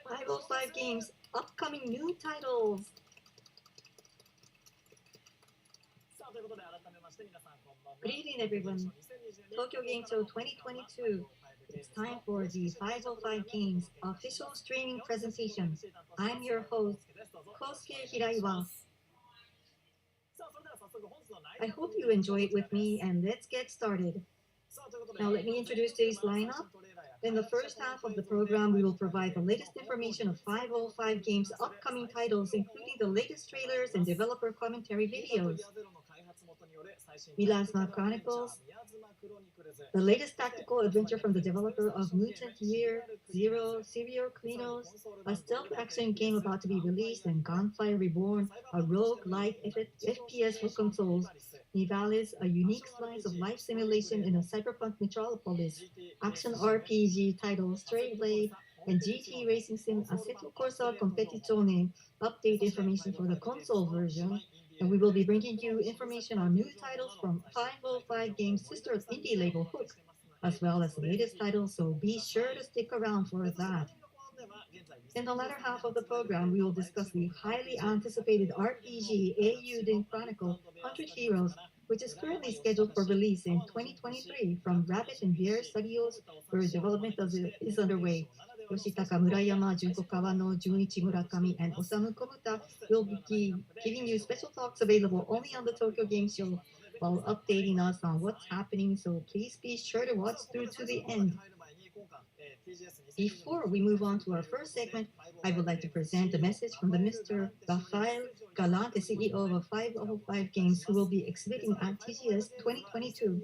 505 Games, upcoming new titles. Good evening, everyone. Tokyo Game Show 2022. It's time for the 505 Games official streaming presentation. I'm your host, Kosuke Hiraiwa. I hope you enjoy it with me, and let's get started. Now let me introduce today's lineup. In the first half of the program, we will provide the latest information of 505 Games' upcoming titles, including the latest trailers and developer commentary videos. Milasma Chronicles, the latest tactical adventure from the developer of Mutant Year Zero, Serial Klinos, a stealth action game about to be released, and Gunfire Reborn, a rogue-like FPS for consoles. Nivalis, a unique slice of life simulation in a cyberpunk metropolis. Action RPG title Stray Blade, and GT Racing Sim Assetto Corsa Competizione, update information for the console version. And we will be bringing you information on new titles from 505 Games' sister indie label Hook, as well as the latest titles, so be sure to stick around for that. In the latter half of the program, we will discuss the highly anticipated RPG Eiyuden Chronicle 100 Heroes, which is currently scheduled for release in 2023 from Rabbit and Bear Studios, where development is underway. Yoshitaka Murayama, Junko Kawano, Junichi Murakami, and Osamu Kobuta will be giving you special talks available only on the Tokyo Game Show while updating us on what's happening, so please be sure to watch through to the end. Before we move on to our first segment, I would like to present a message from the Mr. Rafael Galante, CEO of 505 Games, who will be exhibiting at TGS 2022.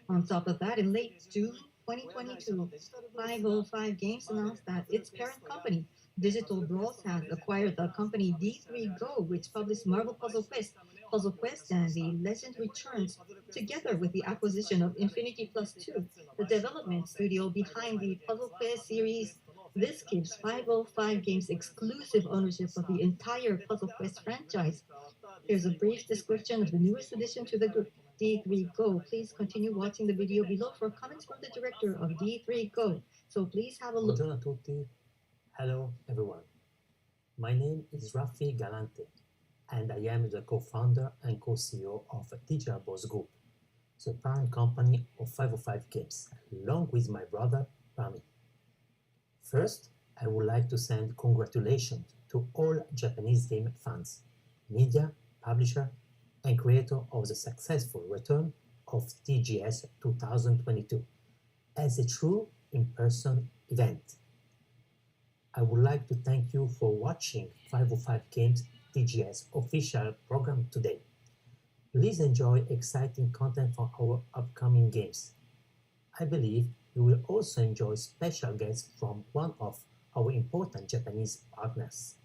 On top of that, in late June 2022, 505 Games announced that its parent company, Digital Bros, has acquired the company D3 Go, which published Marvel Puzzle Quest and The Legend Returns, together with the acquisition of Infinity Plus 2, the development studio behind the Puzzle Quest series. This gives 505 Games exclusive ownership of the entire Puzzle Quest franchise. Here's a brief description of the newest addition to the group, D3 Go. Please continue watching the video below for comments from the director of D3 Go. So please have a look. Buongiorno a tutti. Hello everyone. My name is Rafi Galante, and I am the co-founder and co-CEO of Digital Bros Group, the parent company of 505 Games, along with my brother Rami. First, I would like to send congratulations to all Japanese game fans, media, publisher, and creator of the successful return of TGS 2022 as a true in-person event. I would like to thank you for watching 505 Games TGS official program today. Please enjoy exciting content from our upcoming games. I believe you will also enjoy special guests from one of our important Japanese partners.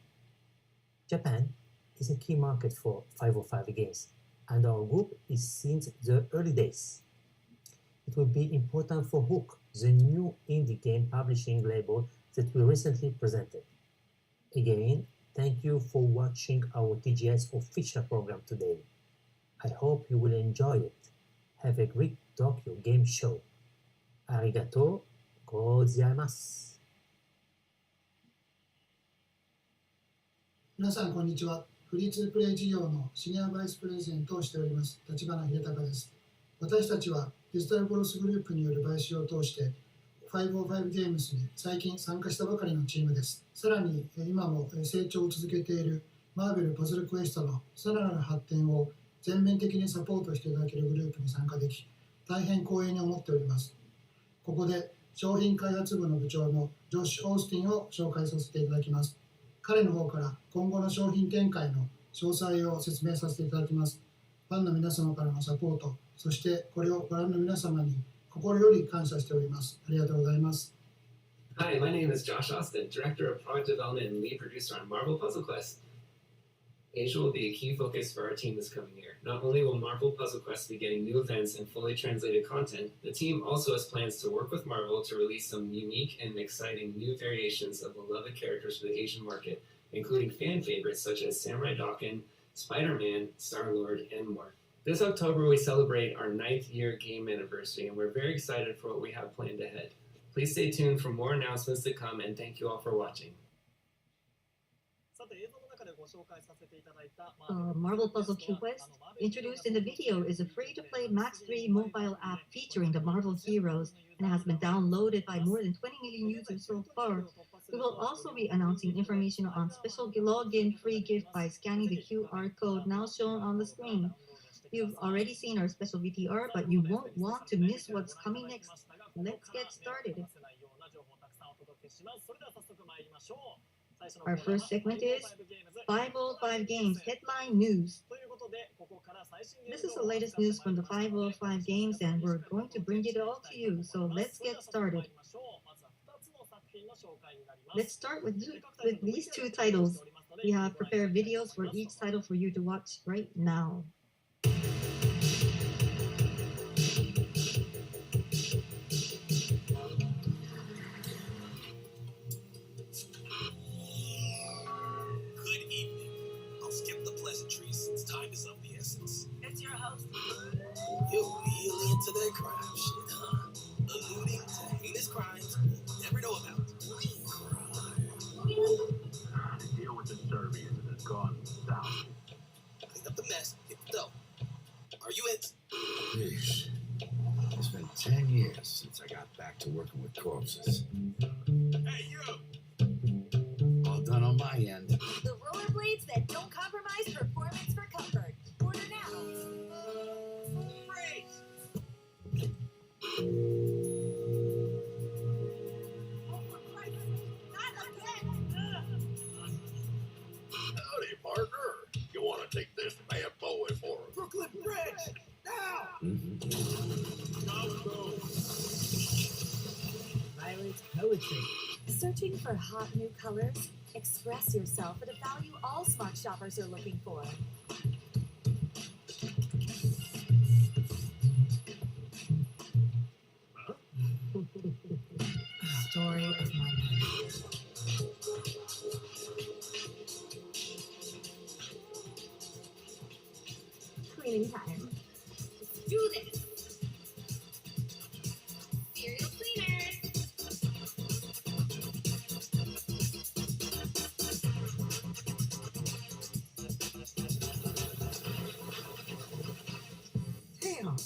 Japan is a key market for 505 games, and our group is since the early days. It will be important for Hook, the new indie game publishing label that we recently presented. Again, thank you for watching our TGS official program today. I hope you will enjoy it. Have a great Tokyo Game Show. Arigatou gozaimasu. 皆さんこんにちは。フリーツープレイ事業のシニアバイスプレゼントをしております立花秀隆です。私たちはデジタルコロスグループによる買収を通して505ゲームスに最近参加したばかりのチームです。さらに今も成長を続けているマーベルパズルクエストのさらなる発展を全面的にサポートしていただけるグループに参加でき大変光栄に思っております。ここで商品開発部の部長のジョッシュ・オースティンを紹介させていただきます。彼の方から今後の商品展開の詳細を説明させていただきます。ファンの皆様からのサポート、そしてこれをご覧の皆様に心より感謝しております。ありがとうございます。Hi, my name is Josh Austin, Director of Product Development and Lead Producer on Marvel Puzzle Quest. Asia will be a key focus for our team this coming year. Not only will Marvel Puzzle Quest be getting new events and fully translated content, the team also has plans to work with Marvel to release some unique and exciting new variations of beloved characters for the Asian market, including fan favorites such as Samurai Dokken, Spider-Man, Star-Lord, and more. This October, we celebrate our 9th year game anniversary, and we're very excited for what we have planned ahead. Please stay tuned for more announcements to come, and thank you all for watching. Marvel Puzzle Quest, introduced in the video, is a free-to-play Max 3 mobile app featuring the Marvel heroes and has been downloaded by more than 20 million users so far. We will also be announcing information on special login free gift by scanning the QR code now shown on the screen. You've already seen our special VTR, but you won't want to miss what's coming next. Let's get started. Our first segment is 505 Games Headline News. This is the latest news from the 505 Games, and we're going to bring it all to you, so let's get started. Let's start with these two titles. We have prepared videos for each title for you to watch right now. Time is of the essence. It's your host. You're really into that crime shit, huh? Alluding to heinous crimes we'll never know about. To deal with the Serbians that has gone south. Clean up the mess, get the dough. Are you in? Yeesh. It's been 10 years since I got back to working with corpses. Hey, you! All done on my end. The rollerblades that don't compromise performance for comfort. Order now. Freeze! Oh, for Christ's sake, not again! Howdy, partner. You want to take this bad boy for a Brooklyn Bridge! Now! Violet's poetry. Searching for hot new colors? Express yourself at a value all smart shoppers are looking for. Story of my life. Cleaning time. Let's do this! Serial cleaners! Damn.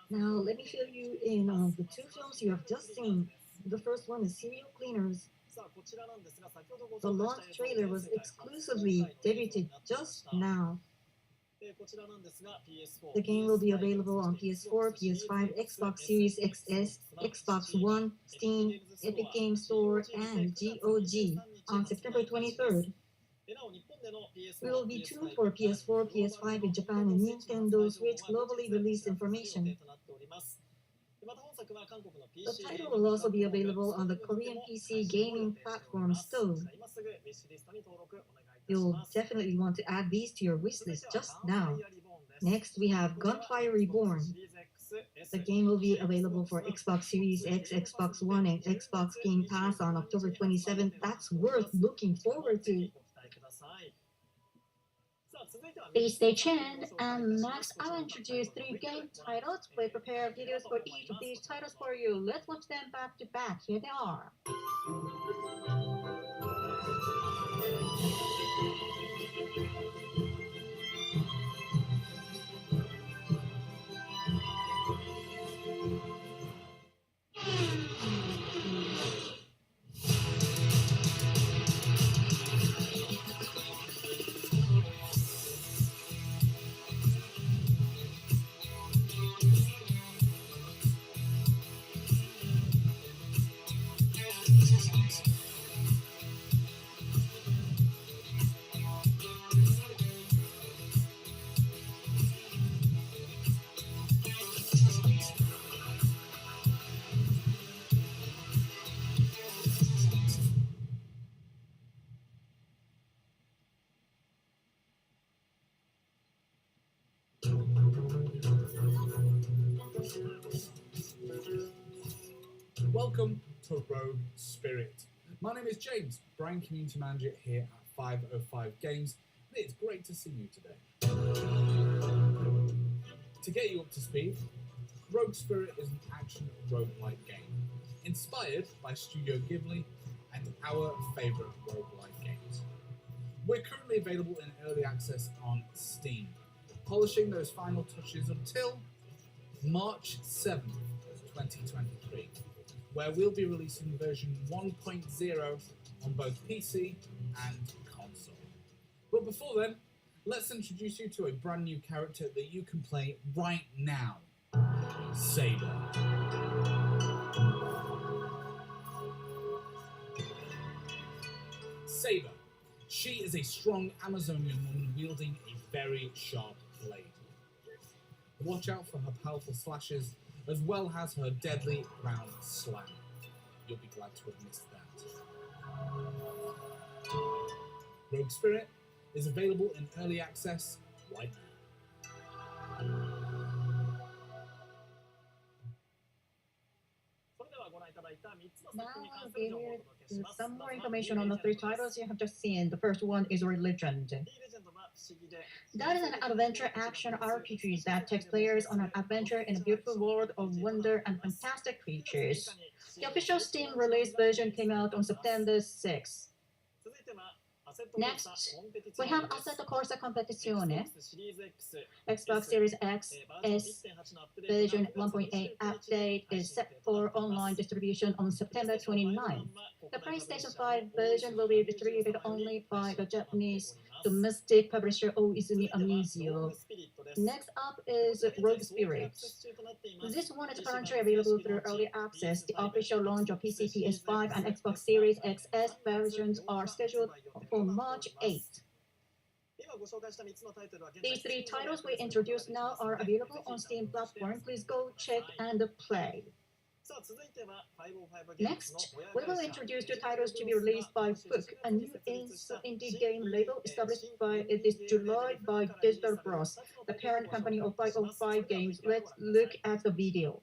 Now, let me fill you in on the two films you have just seen. The first one is Serial Cleaners. The launch trailer was exclusively debuted just now. The game will be available on PS4, PS5, Xbox Series XS, Xbox One, Steam, Epic Games Store, and GOG on September 23rd. We will be tuned for PS4, PS5 in Japan, and Nintendo Switch globally released information. The title will also be available on the Korean PC gaming platform Stove. You'll definitely want to add these to your wishlist just now. Next, we have Gunfire Reborn. The game will be available for Xbox Series X, Xbox One, and Xbox Game Pass on October 27th. That's worth looking forward to. Please stay tuned, and next I'll introduce 3 game titles. We prepare videos for each of these titles for you. Let's watch them back to back. Here they are. Welcome to Rogue Spirit. My name is James, Brand Community Manager here at 505 Games, and it's great to see you today. To get you up to speed, Rogue Spirit is an action roguelike game, inspired by Studio Ghibli and our favourite roguelike games. We're currently available in early access on Steam, polishing those final touches until March 7th, 2023. Where we'll be releasing version 1.0 on both PC and console. But before then, let's introduce you to a brand new character that you can play right now, Saber. Saber. She is a strong Amazonian woman wielding a very sharp blade. Watch out for her powerful slashes, as well as her deadly round slam. You'll be glad to have missed that. Rogue Spirit is available in early access right now. Now I'll give you some more information on the 3 titles you have just seen. The first one is Legend. That is an adventure action RPG that takes players on an adventure in a beautiful world of wonder and fantastic creatures. The official Steam release version came out on September 6th. Next, we have Assetto Corsa Competizione, Xbox Series X, S, version 1.8 update is set for online distribution on September 29th. The PlayStation 5 version will be distributed only by the Japanese domestic publisher Oizumi Amusio. Next up is Rogue Spirit. This one is currently available through early access. The official launch of PC, PS5, and Xbox Series XS versions are scheduled for March 8th. These 3 titles we introduced now are available on Steam platform. Please go check and play. Next, we will introduce 2 titles to be released by Book, a new indie game label established this July by Digital Bros, the parent company of 505 Games. Let's look at the video.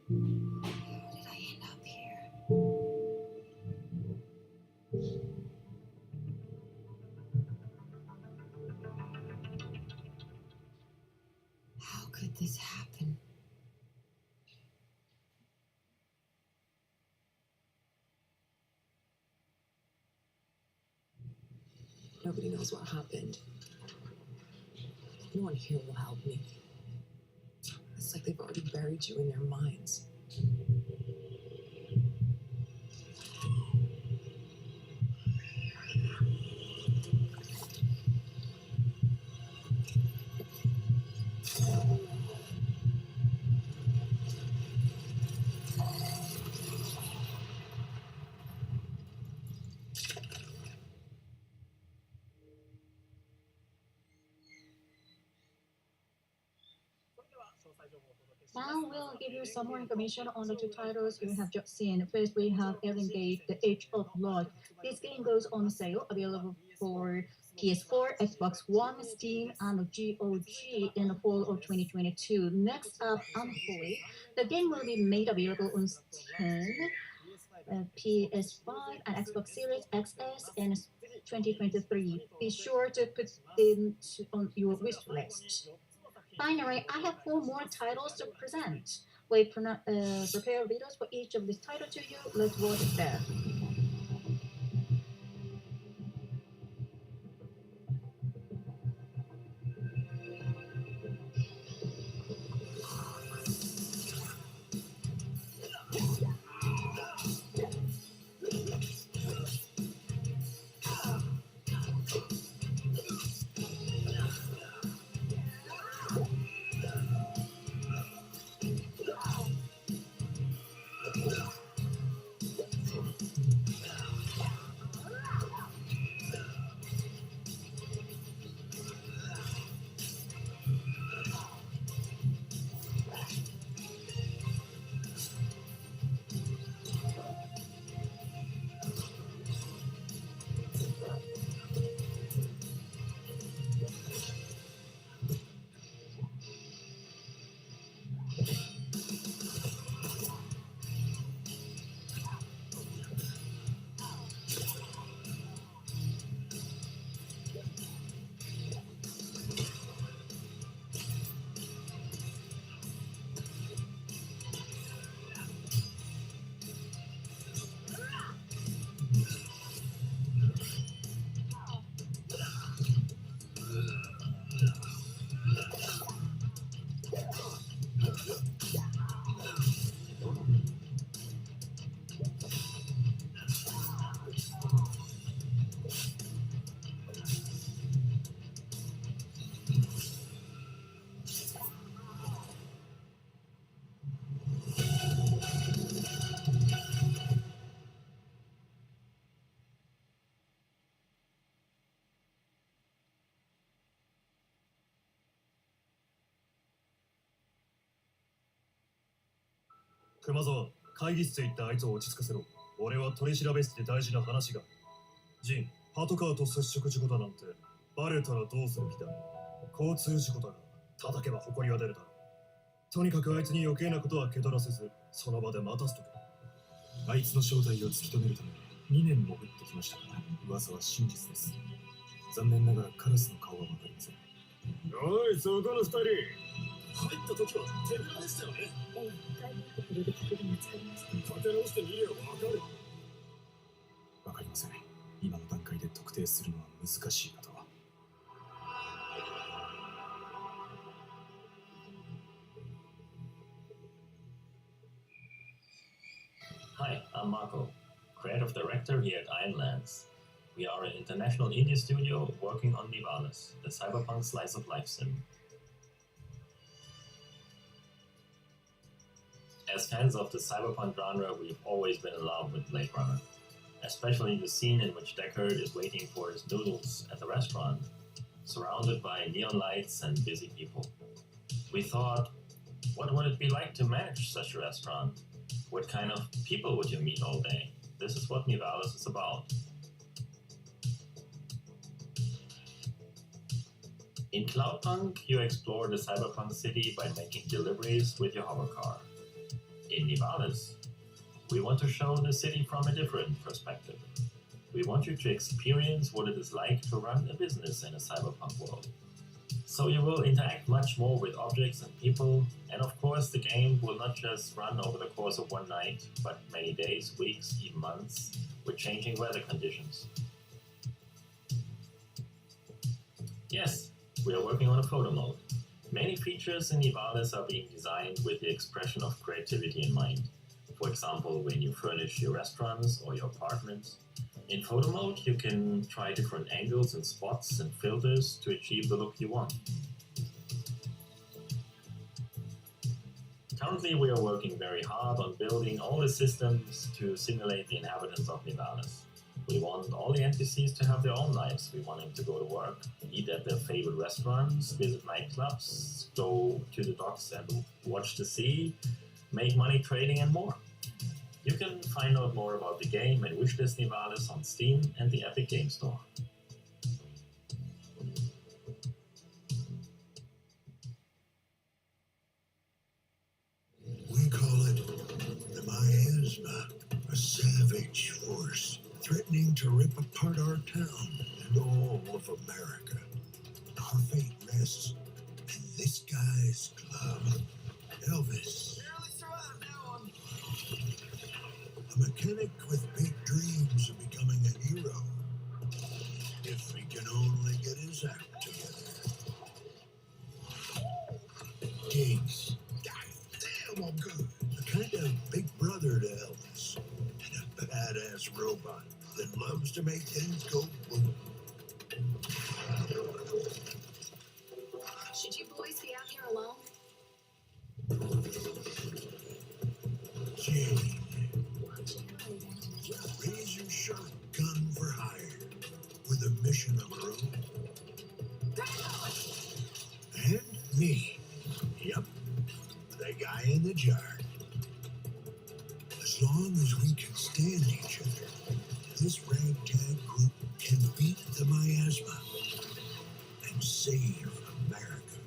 How did I end up here? How could this happen? Nobody knows what happened. No one here will help me. It's like they've already buried you in their minds. Now we'll give you some more information on the two titles you have just seen. First, we have Alien Gate, The Age of Log. This game goes on sale, available for PS4, Xbox One, Steam, and GOG in the fall of 2022. Next up, Unholy. The game will be made available on Steam, PS5, and Xbox Series XS in 2023. Be sure to put it on your wish list. Finally, I have 4 more titles to present. We prepare videos for each of these titles to you. Let's watch them.熊沢、会議室へ行ったあいつを落ち着かせろ。俺は取り調べ室で大事な話が。ジン、パトカーと接触事故だなんて、バレたらどうする気だ。交通事故だが、叩けば埃は出るだろう。とにかくあいつに余計なことは気取らせず、その場で待たせとけ。あいつの正体を突き止めるため2年潜ってきましたが、噂は真実です。残念ながらカラスの顔はわかりません。おい、そこの二人。入った時は手ぶらでしたよね。立て直してみればわかる。わかりません。今の段階で特定するのは難しいかと。Hi, I'm Marco, creative director here at Ironlands. We are an international indie studio working on Nivalis, the cyberpunk slice of life sim. As fans of the cyberpunk genre, we've always been in love with Blade Runner, especially the scene in which Deckard is waiting for his noodles at the restaurant, surrounded by neon lights and busy people. We thought, what would it be like to manage such a restaurant? What kind of people would you meet all day? This is what Nivalis is about. In Cloudpunk, you explore the cyberpunk city by making deliveries with your hovercar. In Nivalis, we want to show the city from a different perspective. We want you to experience what it is like to run a business in a cyberpunk world. So you will interact much more with objects and people, and of course the game will not just run over the course of one night, but many days, weeks, even months, with changing weather conditions. Yes, we are working on a photo mode. Many features in Nivalis are being designed with the expression of creativity in mind. For example, when you furnish your restaurants or your apartments. In photo mode, you can try different angles and spots and filters to achieve the look you want. Currently, we are working very hard on building all the systems to simulate the inhabitants of Nivalis. We want all the NPCs to have their own lives. We want them to go to work, eat at their favorite restaurants, visit nightclubs, go to the docks and watch the sea, make money trading, and more. You can find out more about the game and wishlist Nivalis on Steam and the Epic Game Store. We call it the Miasma, a savage force threatening to rip apart our town and all of America. Our fate rests in this guy's club, Elvis. A mechanic with big dreams of becoming a hero. If he can only get his act together. Gigs. Damn, I'm good. A kind of big brother to Elvis. And a badass robot that loves to make things go boom. Should you boys be out here alone? Jane. Razor sharp gun for hire. With a mission of her own. And me. Yep. The guy in the jar. As long as we can stand each other, this ragtag group can beat the miasma and save America.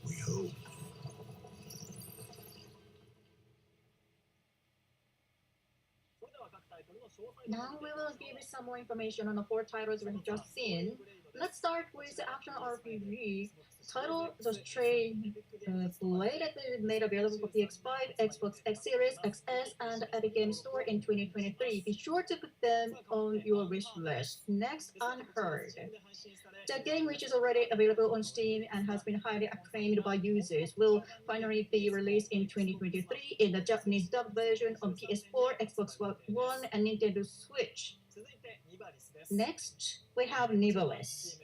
We hope. Now we will give you some more information on the 4 titles we have just seen. Let's start with the action RPG title, The Stray Blade, that is made available for PS5, Xbox X Series, XS, and Epic Game Store in 2023. Be sure to put them on your wish list. Next, Unheard. The game, which is already available on Steam and has been highly acclaimed by users, will finally be released in 2023 in the Japanese dub version on PS4, Xbox One, and Nintendo Switch. Next, we have Nivalis.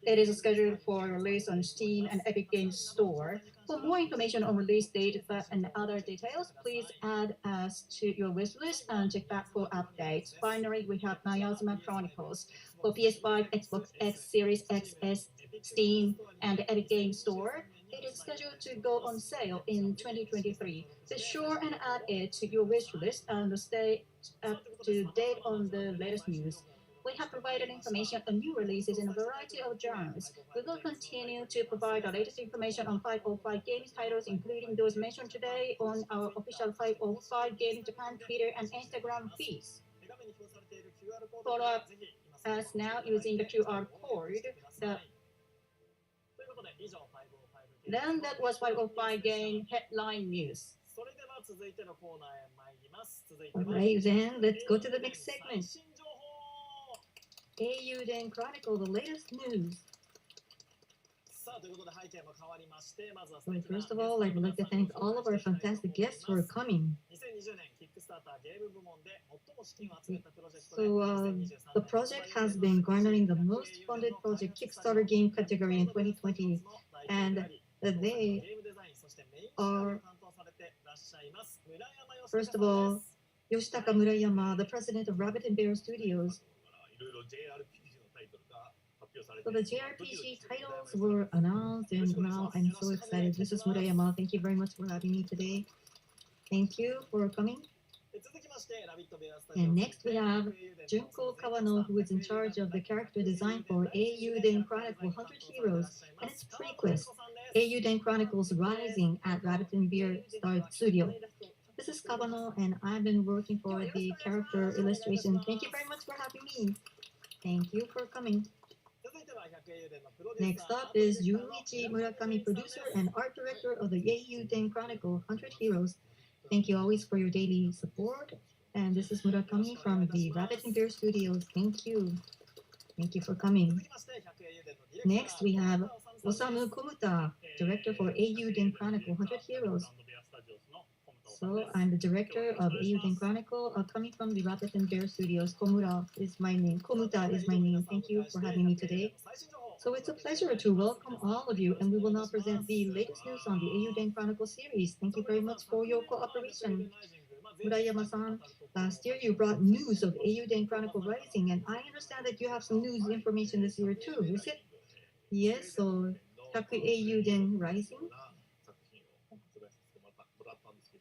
It is scheduled for release on Steam and Epic Games Store. For more information on release date and other details, please add us to your wish list and check back for updates. Finally, we have Miasma Chronicles for PS5, Xbox X Series XS, Steam, and Epic Games Store. It is scheduled to go on sale in 2023. Be sure and add it to your wish list and stay up to date on the latest news. We have provided information on new releases in a variety of genres. We will continue to provide the latest information on 505 Games titles, including those mentioned today, on our official 505 Games Japan Twitter and Instagram feeds. Follow us now using the QR code. Then that was 505 Game Headline News. Alright, then let's go to the next segment. AU Chronicle, the latest news. Well, first of all, I would like to thank all of our fantastic guests for coming. So, the project has been garnering the most funded project Kickstarter game category in 2020, and they are, first of all, Yoshitaka Murayama, the president of Rabbit and Bear Studios. So the JRPG titles were announced, and now I'm so excited. This is Murayama. Thank you very much for having me today. Thank you for coming. And next we have Junko Kawano, who is in charge of the character design for AU Chronicle 100 Heroes and its prequest. Eiyuden Chronicles Rising at Rabbit and Beer Studio. This is Kabano, and I've been working for the character illustration. Thank you very much for having me. Thank you for coming. Next up is Junichi Murakami, producer and art director of the Eiyuden Chronicle 100 Heroes. Thank you always for your daily support. And this is Murakami from the Rabbit and Bear Studios. Thank you. Thank you for coming. Next, we have Osamu Komuta, director for Eiyuden Chronicle 100 Heroes. So I'm the director of Eiyuden Chronicle, coming from the Rabbit and Bear Studios. Komura is my name. Komuta is my name. Thank you for having me today. So it's a pleasure to welcome all of you, and we will now present the latest news on the Eiyuden Chronicle series. Thank you very much for your cooperation. Murayama-san, last year you brought news of Eiyuden Chronicle Rising, and I understand that you have some news information this year too, is it? Yes, so Taku Eiyuden Rising?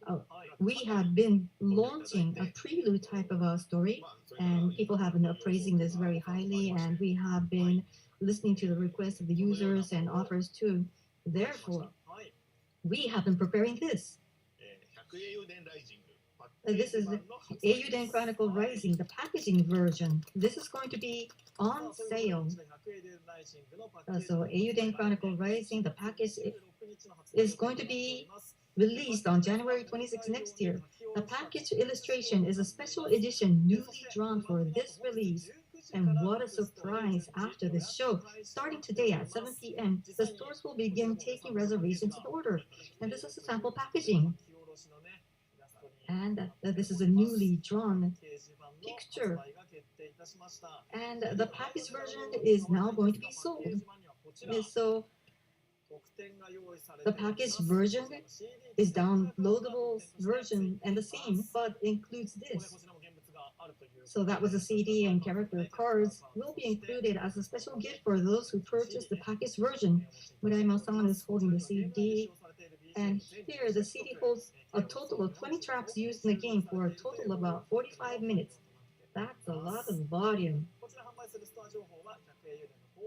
Oh, we have been launching a prelude type of a story, and people have been appraising this very highly, and we have been listening to the requests of the users and offers too. Therefore, we have been preparing this. This is the Eiyuden Chronicle Rising, the packaging version. This is going to be on sale. So Eiyuden Chronicle Rising, the package is going to be released on January 26 next year. The package illustration is a special edition newly drawn for this release. And what a surprise after this show. Starting today at 7 p.m., the stores will begin taking reservations in order. And this is a sample packaging. And this is a newly drawn picture. And the package version is now going to be sold. So the package version is downloadable version and the same, but includes this. So that was a CD and character cards will be included as a special gift for those who purchase the package version. Murayama-san is holding the CD, and here the CD holds a total of 20 tracks used in the game for a total of about 45 minutes. That's a lot of volume.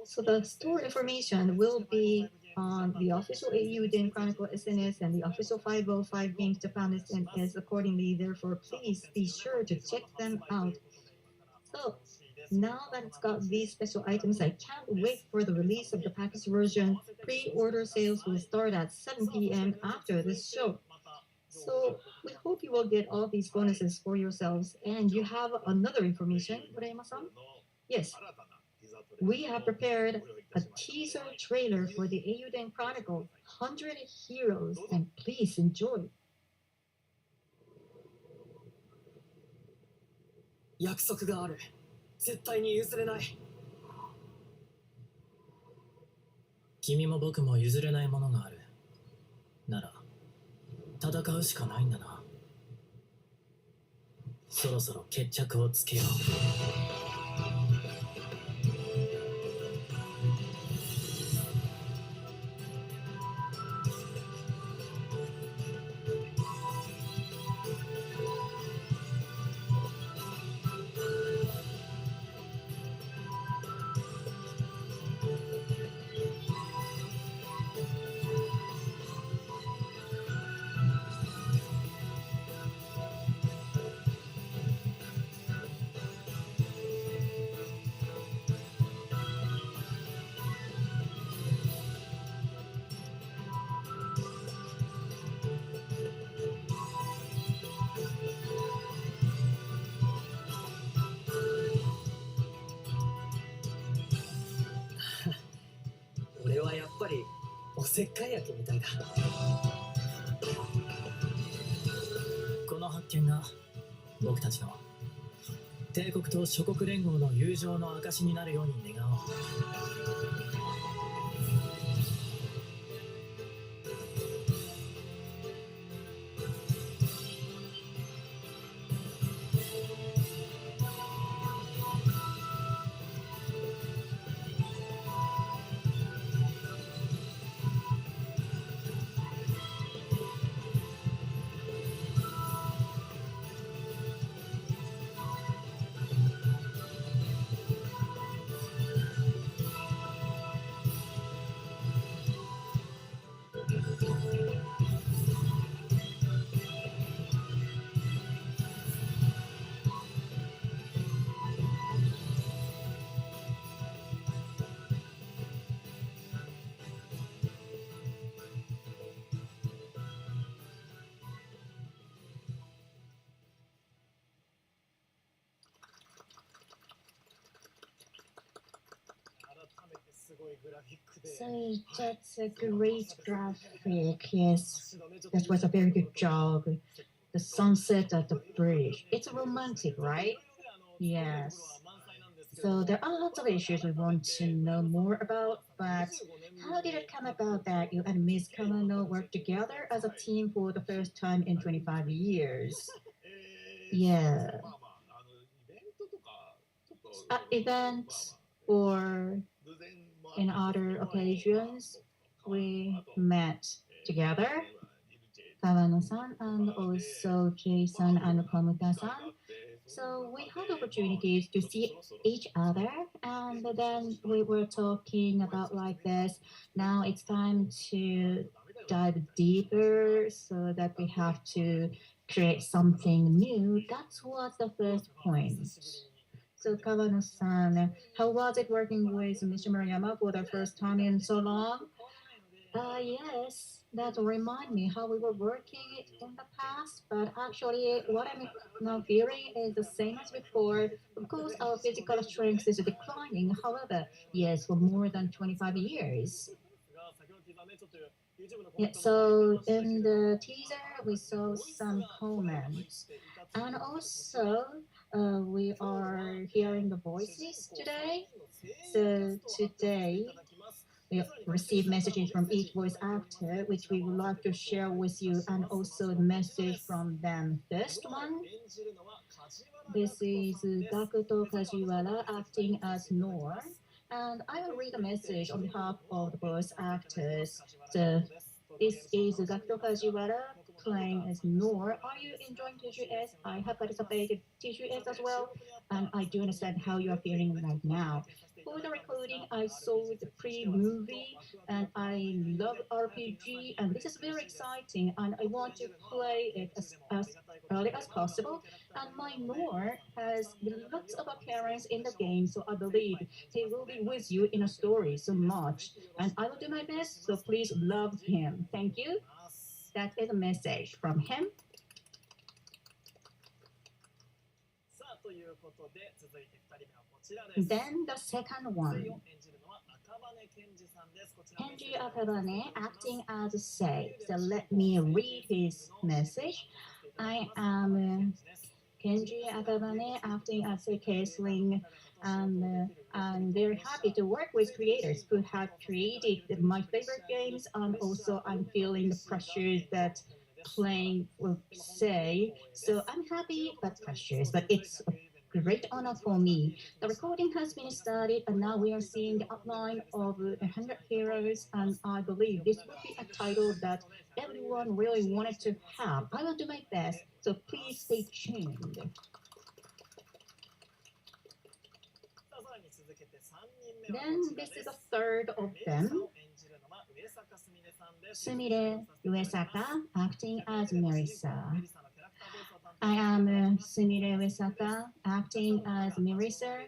So the store information will be on the official Eiyuden Chronicle SNS and the official 505 Games Japan SNS accordingly. Therefore, please be sure to check them out. So now that it's got these special items, I can't wait for the release of the package version. Pre-order sales will start at 7 p.m. after this show. So we hope you will get all these bonuses for yourselves. And you have another information, Murayama-san? Yes. We have prepared a teaser trailer for the Eiyuden Chronicle 100 Heroes, and please enjoy. 約束がある。絶対に譲れない。君も僕も譲れないものがある。なら、戦うしかないんだな。そろそろ決着をつけよう。俺はやっぱりおせっかい焼きみたいだ。この発見が僕たちの帝国と諸国連合の友情の証になるように願おう。So that's a great graphic. Yes, that was a very good job. The sunset at the bridge. It's romantic, right? Yes. So there are lots of issues we want to know more about, but how did it come about that you and Miss Kamano worked together as a team for the first time in 25 years? Yeah. At events or in other occasions, we met together, Kawano-san and also Jay-san and Komuta-san. So we had opportunities to see each other, and then we were talking about like this. Now it's time to dive deeper so that we have to create something new. That was the first point. So Kawano-san, how was it working with Mr. Murayama for the first time in so long? Yes, that remind me how we were working it in the past, but actually what I'm now feeling is the same as before. Of course, our physical strength is declining. However, yes, for more than 25 years. Yeah, so in the teaser, we saw some comments. And also, we are hearing the voices today. So today, we receive messages from each voice actor, which we would like to share with you, and also the message from them. First one, this is Gakuto Kajiwara acting as Nor, and I will read a message on behalf of the voice actors. So this is Gakuto Kajiwara playing as Nor. Are you enjoying TGS? I have participated TGS as well, and I do understand how you are feeling right now. For the recording, I saw the pre-movie, and I love RPG, and this is very exciting, and I want to play it as early as possible. And my Nor has lots of appearance in the game, so I believe he will be with you in a story so much. And I will do my best, so please love him. Thank you. That is a message from him. Then the second one. Kenji Akabane acting as Sei. So let me read his message. I am Kenji Akabane acting as a Kesling, and I'm very happy to work with creators who have created my favorite games, and also I'm feeling the pressure that playing will say. So I'm happy but precious, but it's a great honor for me. The recording has been started, and now we are seeing the outline of 100 Heroes, and I believe this will be a title that everyone really wanted to have. I will do my best, so please stay tuned. Then this is the third of them. Sumire Uesaka acting as Marisa. I am Sumire Uesaka acting as Marisa,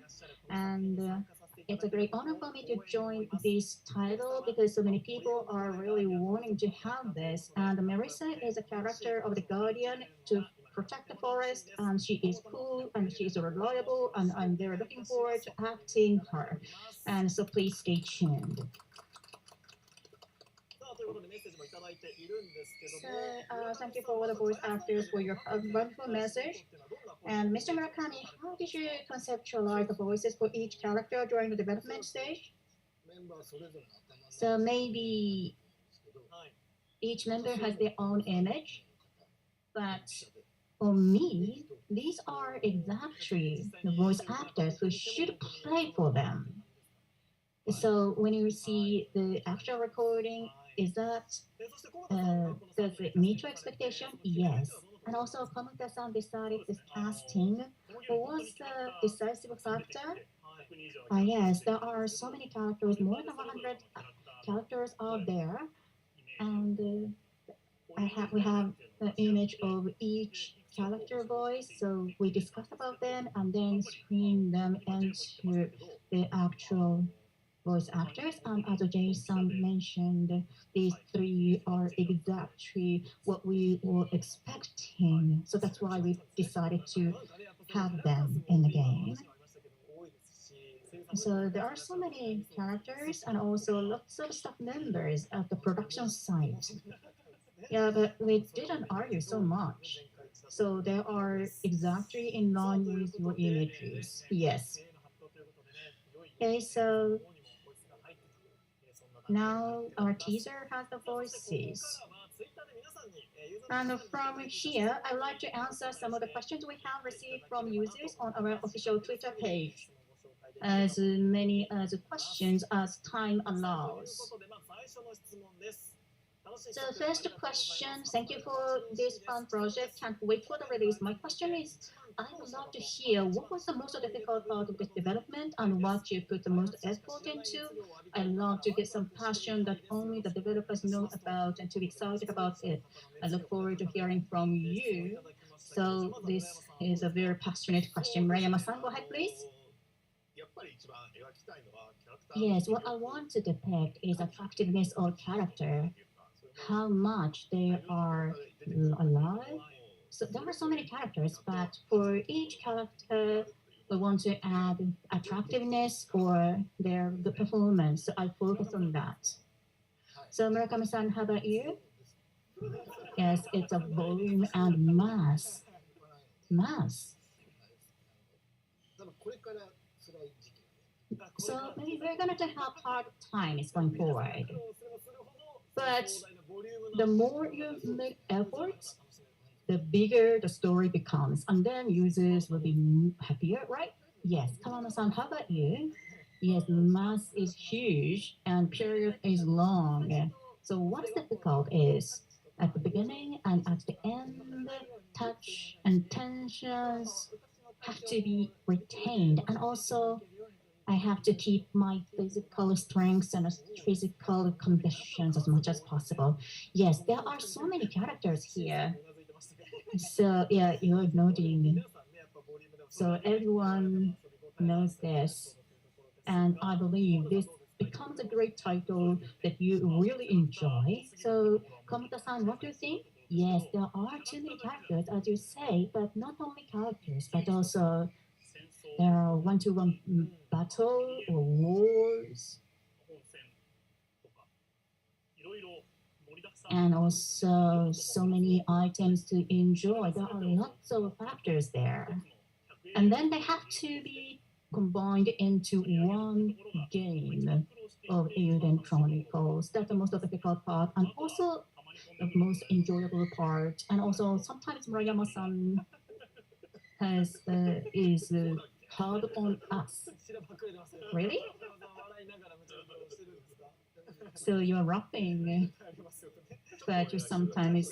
and it's a great honor for me to join this title because so many people are really wanting to have this. And Marisa is a character of the Guardian to protect the forest, and she is cool and she is reliable, and I'm very looking forward to acting her. And so please stay tuned. So, thank you for all the voice actors for your wonderful message. And Mr. Murakami, how did you conceptualize the voices for each character during the development stage? So maybe each member has their own image, but for me, these are exactly the voice actors who should play for them. So when you see the actual recording, is that does it meet your expectation? Yes. And also, Komuta-san decided this casting. What was the decisive factor? Yes, there are so many characters, more than 100 characters out there, and we have the image of each character voice, so we discussed about them and then screen them into the actual voice actors. And as Jason mentioned, these three are exactly what we were expecting. So that's why we decided to have them in the game. So there are so many characters and also lots of staff members at the production site. Yeah, but we didn't argue so much. So they are exactly in line with your images. Yes. Okay, so now our teaser has the voices. And from here, I'd like to answer some of the questions we have received from users on our official Twitter page. As many as questions as time allows. So first question, thank you for this fun project. Can't wait for the release. My question is, I would love to hear what was the most difficult part of this development and what you put the most effort into. I love to get some passion that only the developers know about and to be excited about it. I look forward to hearing from you. So this is a very passionate question. Murayama-san, go ahead, please. Yes, what I want to depict is attractiveness of character, how much they are alive. So there are so many characters, but for each character, we want to add attractiveness or their good performance. So I focus on that. So Murakami-san, how about you? Yes, it's a volume and mass. Mass. So maybe we're going to have hard times going forward. But the more you make efforts, the bigger the story becomes, and then users will be happier, right? Yes. Kawano-san, how about you? Yes, mass is huge and period is long. So what's difficult is at the beginning and at the end, touch and tensions have to be retained, and also I have to keep my physical strengths and physical conditions as much as possible. Yes, there are so many characters here. So yeah, you're nodding. So everyone knows this. And I believe this becomes a great title that you really enjoy. So Komuta-san, what do you think? Yes, there are too many characters, as you say, but not only characters, but also there are one-to-one battle or wars. And also so many items to enjoy. There are lots of factors there. And then they have to be combined into one game of Eiyuden Chronicles. That's the most difficult part and also the most enjoyable part. And also sometimes Murayama-san is hard on us. Really? So you're rapping, but you sometimes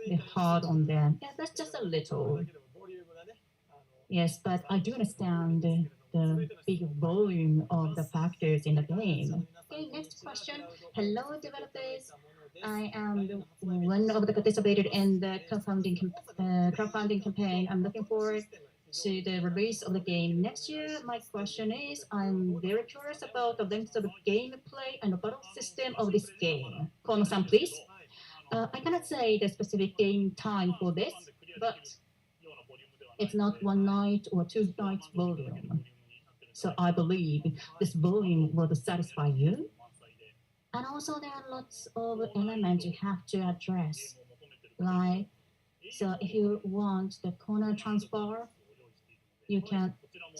be hard on them. Yeah, that's just a little. Yes, but I do understand the big volume of the factors in the game. Okay, next question. Hello, developers. I am one of the participated in the crowdfunding campaign. I'm looking forward to the release of the game next year. My question is, I'm very curious about the length of the gameplay and the battle system of this game. Kono-san, please. I cannot say the specific game time for this, but it's not one night or 2 nights volume. So I believe this volume will satisfy you. And also there are lots of elements you have to address. Like, so if you want the corner transfer, you can,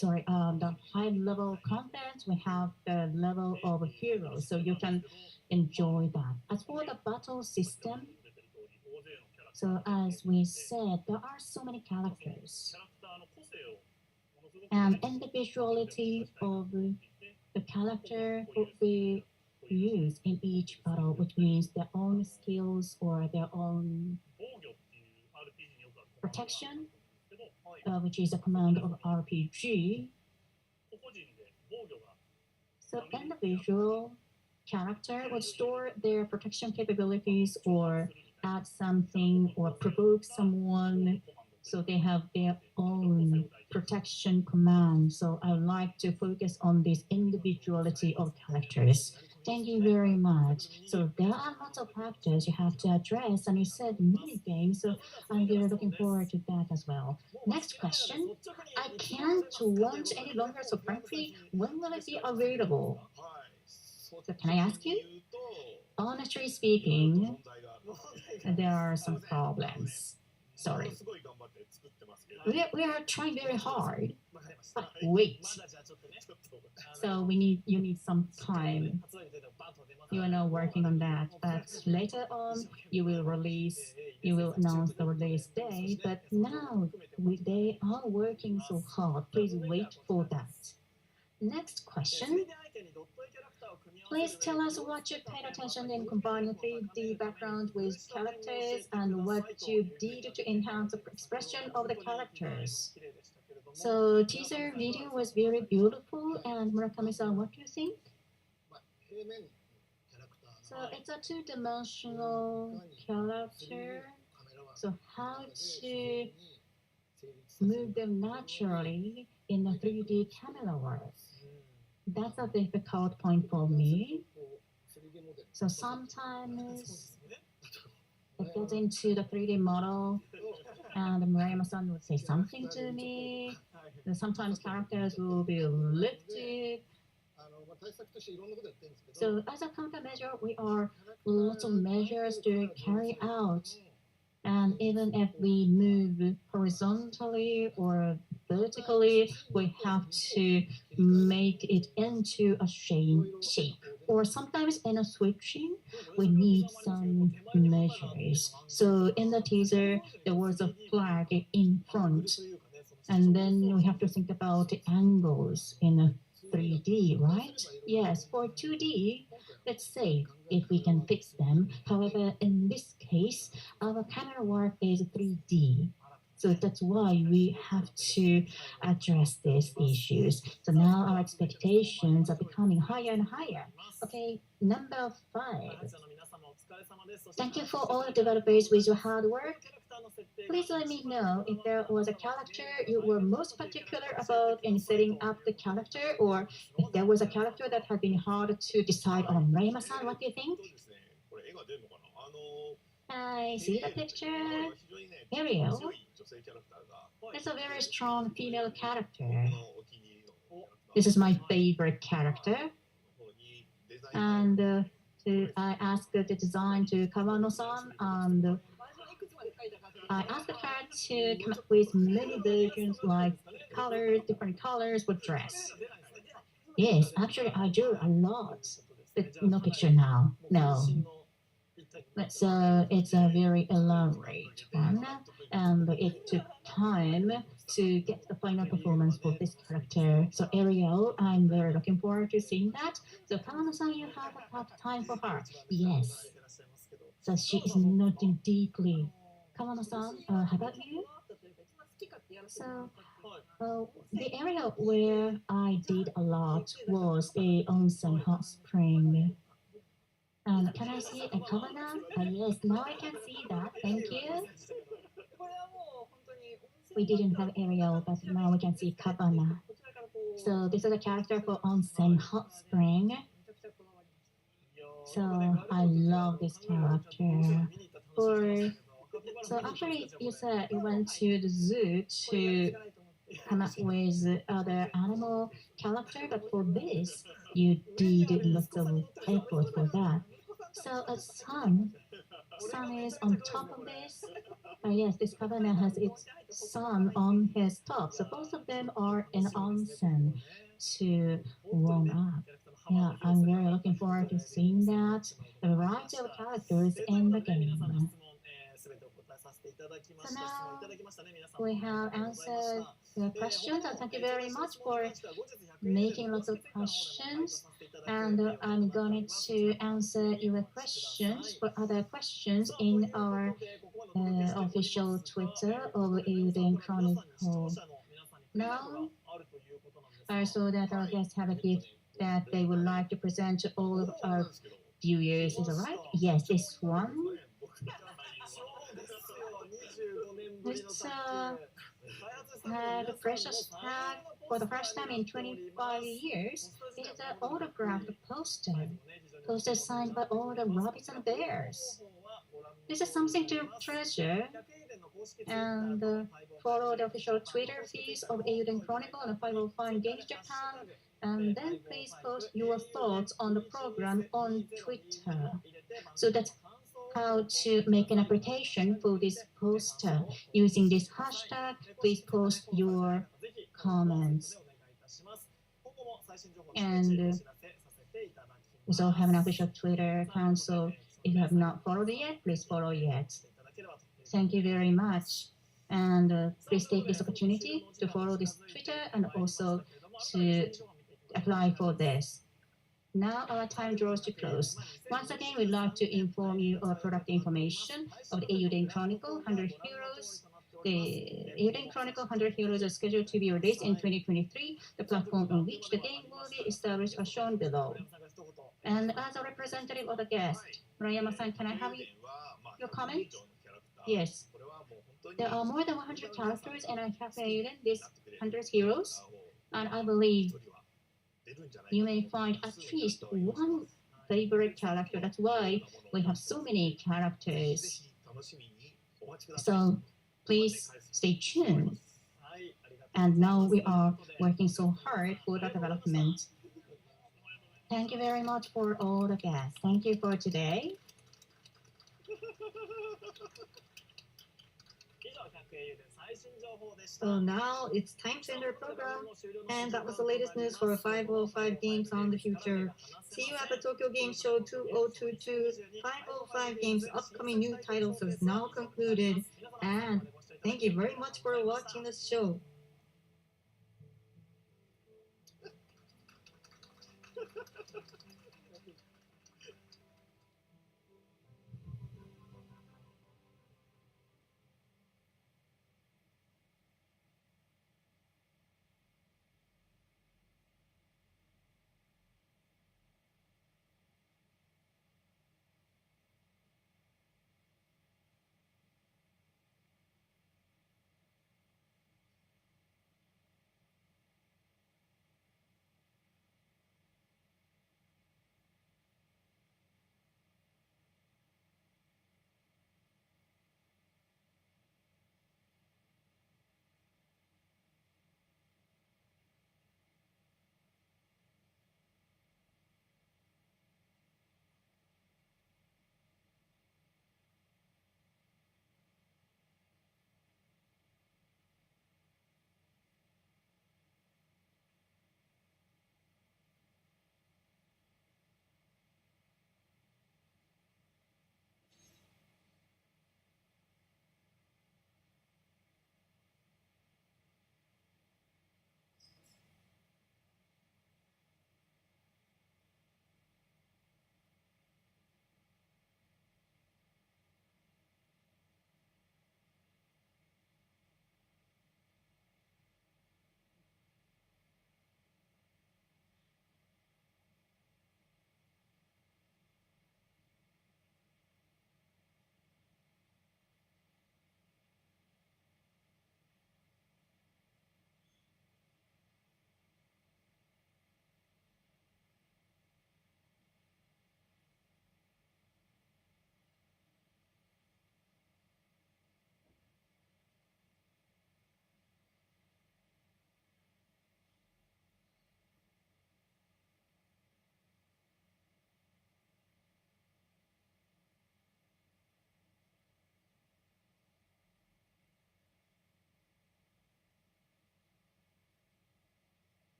the high level content, we have the level of heroes, so you can enjoy that. As for the battle system, so as we said, there are so many characters. And individuality of the character will be used in each battle, which means their own skills or their own protection, which is a command of RPG. So individual character would store their protection capabilities or add something or provoke someone, so they have their own protection command. So I would like to focus on this individuality of characters. Thank you very much. So there are lots of factors you have to address, and you said mini games, so I'm really looking forward to that as well. Next question. I can't watch any longer, so frankly, when will it be available? So can I ask you? Honestly speaking, there are some problems. Sorry. We are trying very hard. But wait. So you need some time. You are now working on that, but later on you will announce the release day. But now they are working so hard. Please wait for that. Next question. Please tell us what you paid attention in combining 3D background with characters and what you did to enhance the expression of the characters. So teaser video was very beautiful, and Murakami-san, what do you think? So it's a two-dimensional character. So how to move them naturally in a 3D camera work? That's a difficult point for me. So sometimes it gets into the 3D model, and Murayama-san would say something to me. Sometimes characters will be lifted. So as a countermeasure, we are lots of measures to carry out. And even if we move horizontally or vertically, we have to make it into a shape. Or sometimes in a switching, we need some measures. So in the teaser, there was a flag in front. And then we have to think about the angles in a 3D, right? Yes, for 2D, let's say if we can fix them. However, in this case, our camera work is 3D. So that's why we have to address these issues. So now our expectations are becoming higher and higher. Okay, number 5. Thank you for all the developers with your hard work. Please let me know if there was a character you were most particular about in setting up the character, or if there was a character that had been hard to decide on. Reima-san, what do you think? I see the picture. Ariel is a very strong female character. This is my favorite character. And I asked the design to Kawano-san, and I asked her to come up with many versions like different colors for dress. Yes, actually I drew a lot, but no picture now. No. So it's a very elaborate one, and it took time to get the final performance for this character. So Ariel, I'm very looking forward to seeing that. So Kawano-san, you have time for her? Yes. So she is nodding deeply. Kawano-san, how about you? So the area where I did a lot was the onsen hot spring. Can I see a Kavana? Yes, now I can see that. Thank you. We didn't have Ariel, but now we can see Kavana. So this is a character for onsen hot spring. So I love this character. So actually, you said you went to the zoo to come up with other animal character, but for this, you did lots of effort for that. So a sun is on top of this. Yes, this Kavana has its sun on his top. So both of them are in onsen to warm up. Yeah, I'm very looking forward to seeing that. A variety of characters in the game. So now we have answered the questions, and thank you very much for making lots of questions. And I'm going to answer your questions for other questions in our official Twitter of Euden Chronicle. Now, I saw that our guests have a gift that they would like to present to all of our viewers. Is that right? Yes, this one. It's had a precious tag for the first time in 25 years. It's an autographed poster signed by all the rabbits and bears. This is something to treasure. And follow the official Twitter feeds of Eiyuden Chronicle and 505 Games Japan. And then please post your thoughts on the program on Twitter. So that's how to make an application for this poster. Using this hashtag, please post your comments. And we also have an official Twitter account, so if you have not followed it yet, please follow it. Thank you very much. And please take this opportunity to follow this Twitter and also to apply for this. Now our time draws to close. Once again, we'd like to inform you of product information of the Eiyuden Chronicle 100 Heroes. The Eiyuden Chronicle 100 Heroes is scheduled to be released in 2023. The platform on which the game will be established are shown below. And as a representative of the guest, Murayama-san, can I have your comment? Yes. There are more than 100 characters, and I have created these 100 heroes, and I believe you may find at least one favorite character. That's why we have so many characters. So please stay tuned. And now we are working so hard for the development. Thank you very much for all the guests. Thank you for today. So now it's time to end our program. And that was the latest news for 505 Games on the Future. See you at the Tokyo Game Show 2022. 505 Games upcoming new titles is now concluded. And thank you very much for watching the show.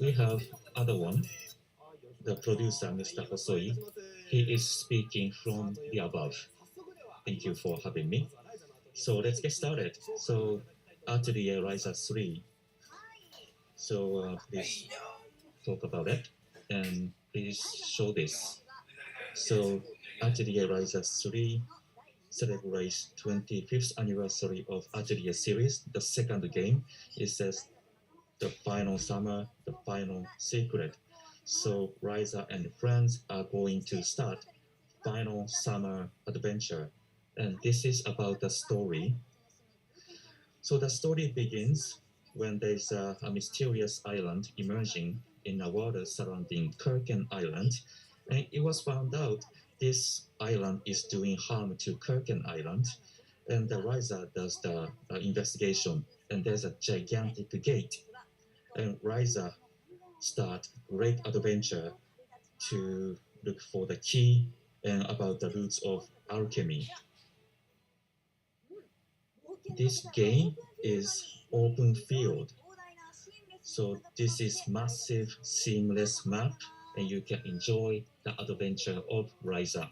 we have other one, the producer, Mr. Hosoi. He is speaking from the above. Thank you for having me. So let's get started. So Atelier Ryza 3. So please talk about it and please show this. So Atelier Ryza 3 celebrates 25th anniversary of Atelier series. The second game, it says the final summer, the final secret. So Ryza and friends are going to start final summer adventure. And this is about the story. So the story begins when there's a mysterious island emerging in the water surrounding Kirken Island. And it was found out this island is doing harm to Kirken Island. And the Ryza does the investigation. And there's a gigantic gate. And Ryza start great adventure to look for the key and about the roots of alchemy. This game is open field. So this is massive seamless map and you can enjoy the adventure of Ryza.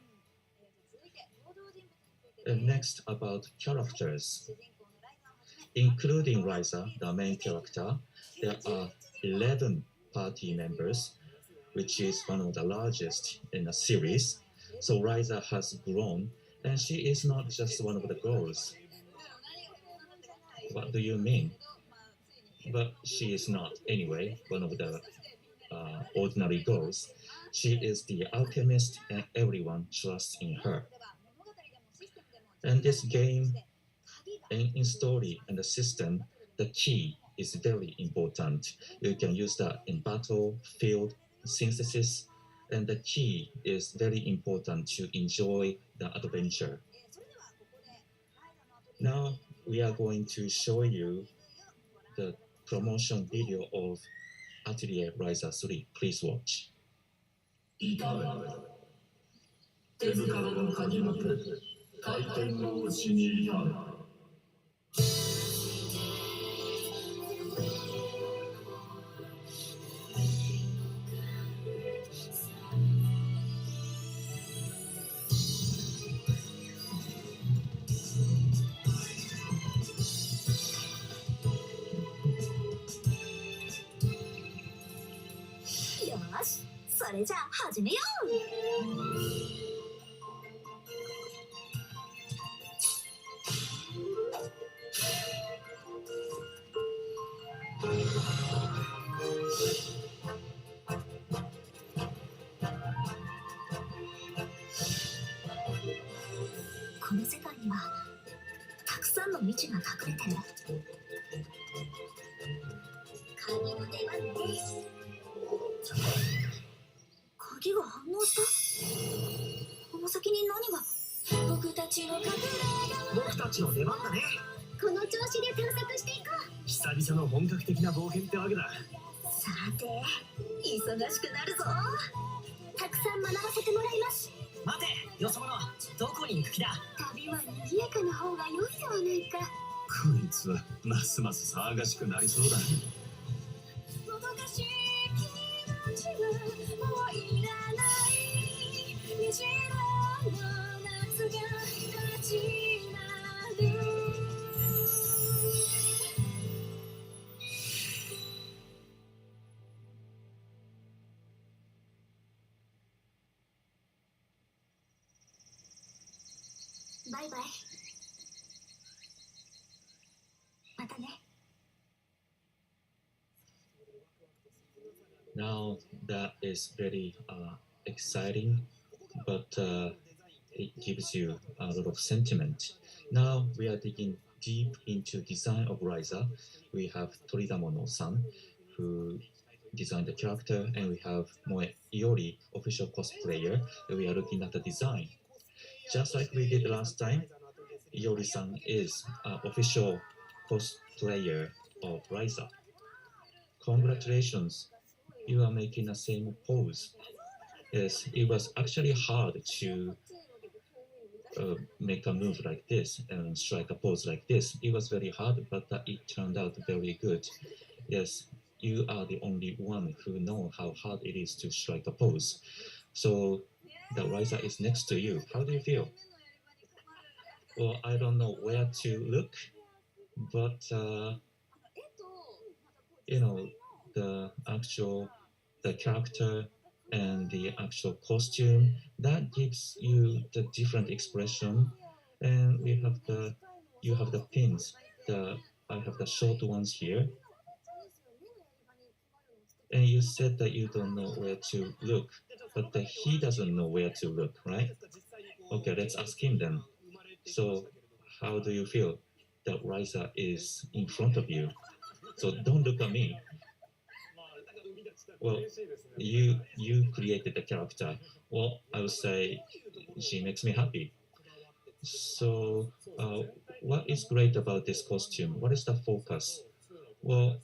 And next about characters. Including Ryza, the main character, there are 11 party members, which is one of the largest in the series. So Ryza has grown, and she is not just one of the girls. What do you mean? But she is not, anyway, one of the ordinary girls. She is the alchemist, and everyone trusts in her. And this game, and in story and the system, the key is very important. You can use that in battle, field, synthesis, and the key is very important to enjoy the adventure. Now we are going to show you the promotion video of Atelier Ryza 3. Please watch. 手塚の文化にもて回転のうちに至る。よし、それじゃあ始めよう。この世界にはたくさんの未知が隠れてる。鍵の出番です。鍵が反応した。この先に何が。僕たちの出番だね。この調子で探索していこう。久々の本格的な冒険ってわけだ。さて、忙しくなるぞ。たくさん学ばせてもらいます。待て、よそ者、どこに行く気だ。旅は賑やかな方が良いではないか。こいつはますます騒がしくなりそうだ。もどかしい気持ちはもういらない。虹色の夏が始まる。バイバイ。またね。Now that is very exciting, but it gives you a lot of sentiment. Now we are digging deep into design of Ryza. We have Toridamono-san, who designed the character, and we have Moe Iori, official cosplayer, and we are looking at the design. Just like we did last time, Iori-san is an official cosplayer of Ryza. Congratulations, you are making the same pose. Yes, it was actually hard to make a move like this and strike a pose like this. It was very hard, but it turned out very good. Yes, you are the only one who know how hard it is to strike a pose. So the Ryza is next to you. How do you feel? Well, I don't know where to look, but you know, the character and the actual costume that gives you the different expression. And you have the pins. I have the short ones here. And you said that you don't know where to look, but he doesn't know where to look, right? Okay, let's ask him then. So, how do you feel that Ryza is in front of you? So don't look at me. Well, you created the character. Well, I would say she makes me happy. So, what is great about this costume? What is the focus? Well,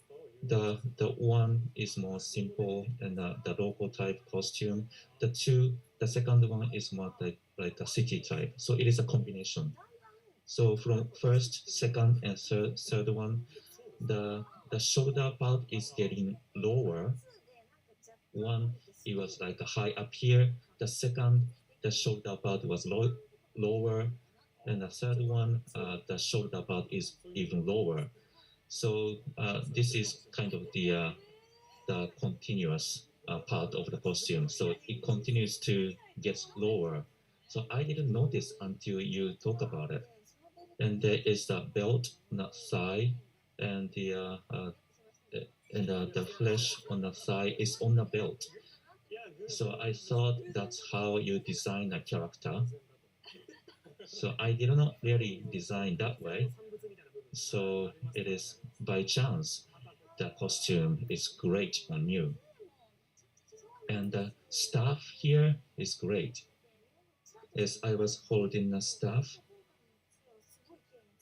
the one is more simple and the local type costume. The second one is more like a city type. So it is a combination. So from first, second, and third one, the shoulder part is getting lower. One, it was like a high up here. The second, the shoulder part was lower, and the third one, the shoulder part is even lower. So this is kind of the continuous part of the costume. So it continues to get lower. So I didn't notice until you talk about it. And there is the belt on the thigh, and the flesh on the thigh is on the belt. So I thought that's how you design a character. So I did not really design that way. So it is by chance the costume is great on you. And the staff here is great. As I was holding the staff,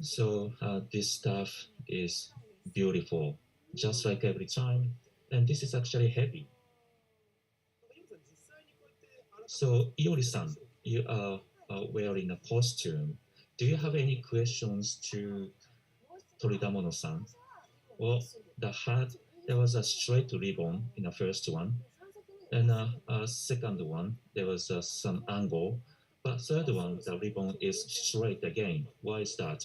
so this staff is beautiful, just like every time. And this is actually heavy. So Iori-san, you are wearing a costume. Do you have any questions to Toridamono-san? Well, the hat, there was a straight ribbon in the first one. And second one, there was some angle. But third one, the ribbon is straight again. Why is that?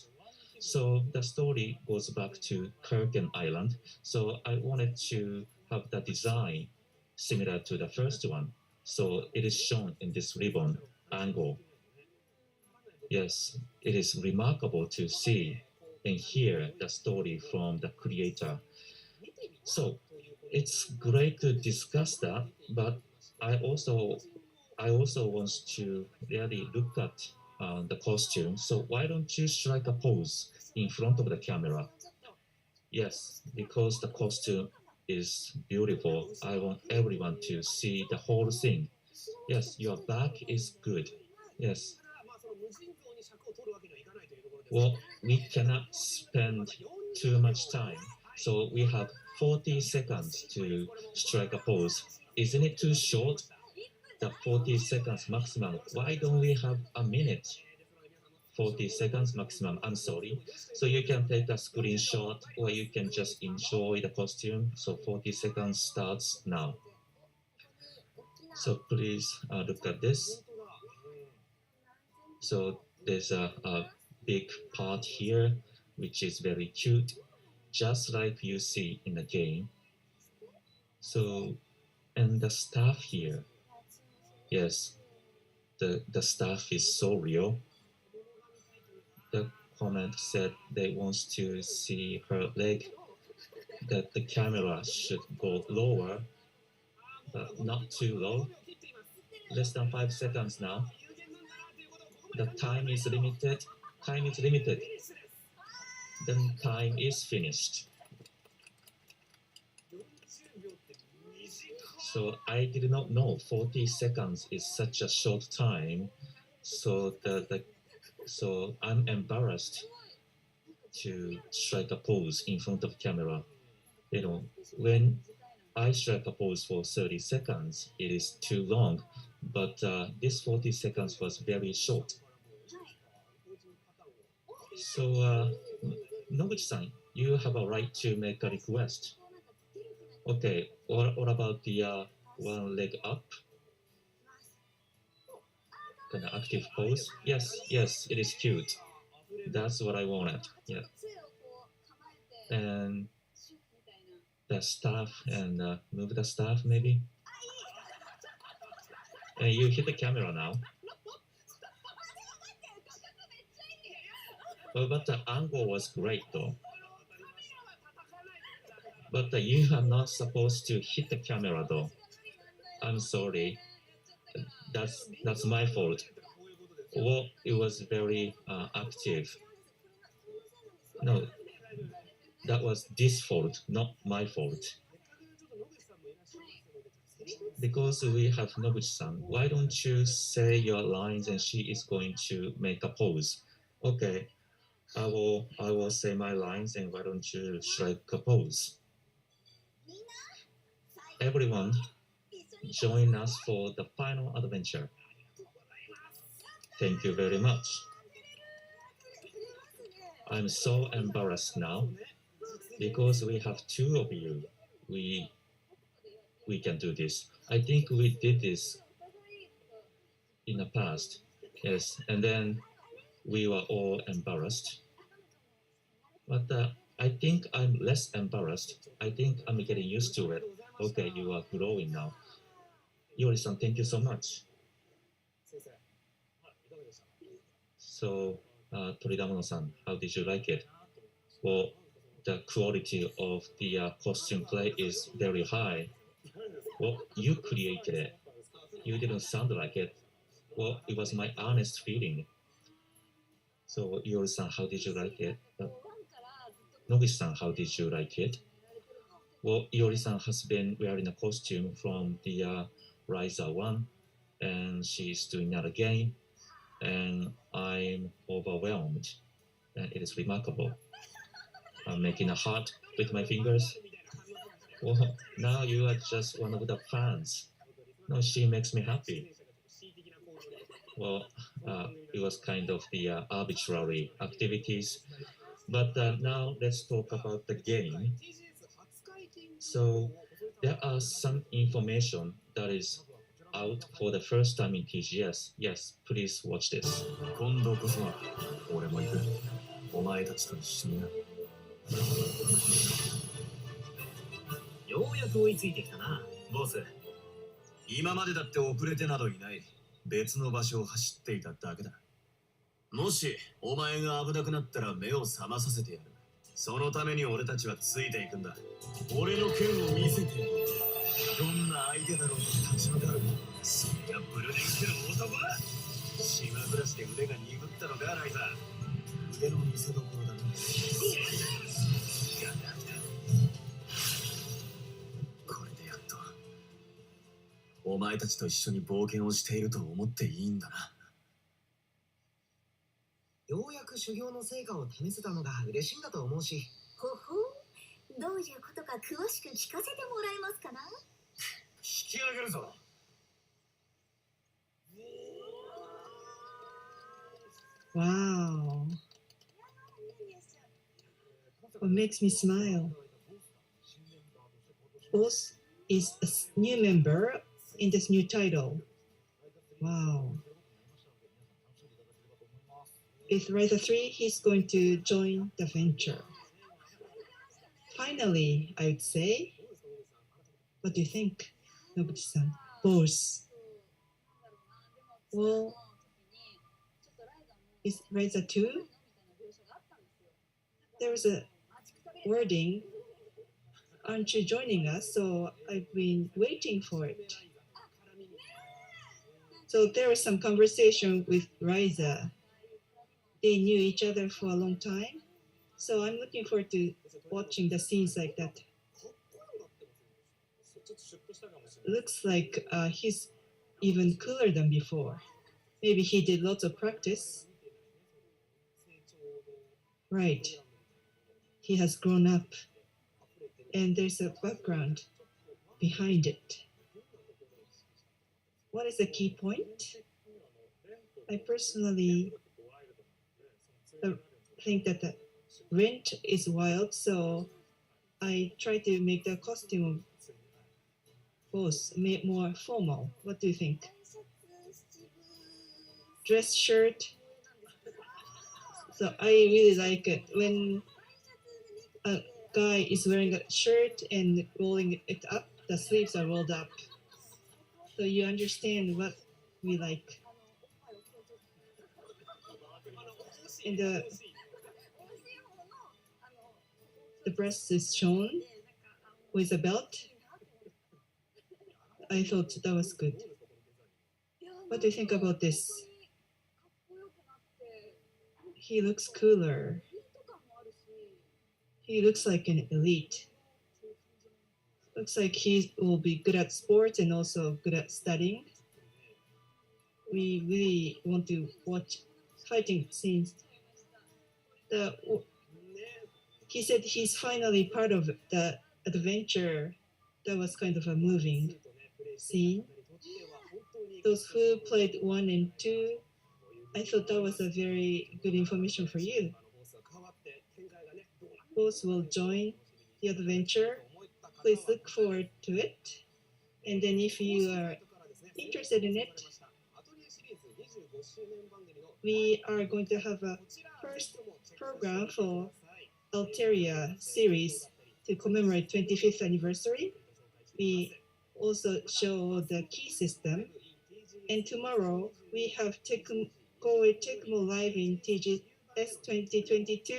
So the story goes back to Kurken Island. So I wanted to have the design similar to the first one. So it is shown in this ribbon angle. Yes, it is remarkable to see and hear the story from the creator. So it's great to discuss that, but I also want to really look at the costume. So why don't you strike a pose in front of the camera? Yes, because the costume is beautiful. I want everyone to see the whole thing. Yes, your back is good. Yes. Well, we cannot spend too much time. So we have 40 seconds to strike a pose. Isn't it too short? The 40 seconds maximum. Why don't we have a minute? 40 seconds maximum. I'm sorry. So you can take a screenshot or you can just enjoy the costume. So 40 seconds starts now. So please look at this. So there's a big part here, which is very cute, just like you see in the game. So, and the staff here, yes, the staff is so real. The comment said they want to see her leg, that the camera should go lower, but not too low. Less than 5 seconds now. The time is limited. Time is limited. Then time is finished. So I did not know 40 seconds is such a short time. So so I'm embarrassed to strike a pose in front of camera. You know, when I strike a pose for 30 seconds, it is too long. But this 40 seconds was very short. So, Noguchi-san, you have a right to make a request. Okay, what about the one leg up? Kind of active pose? Yes, yes, it is cute. That's what I wanted. Yeah. And the staff and move the staff maybe. And you hit the camera now. But the angle was great though. But you are not supposed to hit the camera though. I'm sorry. That's my fault. Well, it was very active. No, that was this fault, not my fault. Because we have Noguchi-san, why don't you say your lines and she is going to make a pose? Okay, I will say my lines and why don't you strike a pose? Everyone, join us for the final adventure. Thank you very much. I'm so embarrassed now because we have two of you. We can do this. I think we did this in the past. Yes, and then we were all embarrassed. But I think I'm less embarrassed. I think I'm getting used to it. Okay, you are growing now. Yori-san, thank you so much. So, Toridamono-san, how did you like it? Well, the quality of the costume play is very high. Well, you created it. You didn't sound like it. Well, it was my honest feeling. So, Yori-san, how did you like it? Noguchi-san, how did you like it? Well, Yori-san has been wearing a costume from the Riser 1, and she's doing that again, and I'm overwhelmed, and it is remarkable. I'm making a heart with my fingers. Well, now you are just one of the fans. No, she makes me happy. Well, it was kind of the arbitrary activities, but now let's talk about the game. So there are some information that is out for the first time in TGS. Yes, please watch this. 今度こそは俺も行く。お前たちと一緒にな。ようやく追いついてきたな、ボス。今までだって遅れてなどいない。別の場所を走っていただけだ。もしお前が危なくなったら目を覚まさせてやる。そのために俺たちはついていくんだ。俺の剣を見せてやる。どんな相手だろうと立ち向かう。それがブルネン家の男だ。島暮らしで腕が鈍ったのか、ライザー。腕の見せ所だな。これでやっとお前たちと一緒に冒険をしていると思っていいんだな。ようやく修行の成果を試せたのが嬉しいんだと思うし。ほほう、どういうことか詳しく聞かせてもらえますかな。引き上げるぞ。Wow. What makes me smile? Boss is a new member in this new title. Wow. With Rider 3, he's going to join the venture. Finally, I would say. What do you think, Noguchi-san? Boss. Well, is Rider 2? There was a wording, aren't you joining us? So I've been waiting for it. So there was some conversation with Riza. They knew each other for a long time. So I'm looking forward to watching the scenes like that. Looks like he's even cooler than before. Maybe he did lots of practice. Right. He has grown up. And there's a background behind it. What is the key point? I personally think that the rent is wild, so I try to make the costume both more formal. What do you think? Dress shirt. So I really like it when a guy is wearing a shirt and rolling it up. The sleeves are rolled up. So you understand what we like. And the breast is shown with a belt. I thought that was good. What do you think about this? He looks cooler. He looks like an elite. Looks like he will be good at sports and also good at studying. We really want to watch fighting scenes. He said he's finally part of the adventure. That was kind of a moving scene. Those who played 1 and 2, I thought that was a very good information for you. Both will join the adventure. Please look forward to it. And then if you are interested in it, we are going to have a first program for Alteria series to commemorate 25th anniversary. We also show the key system. And tomorrow we have Koei Tecmo live in TGS 2022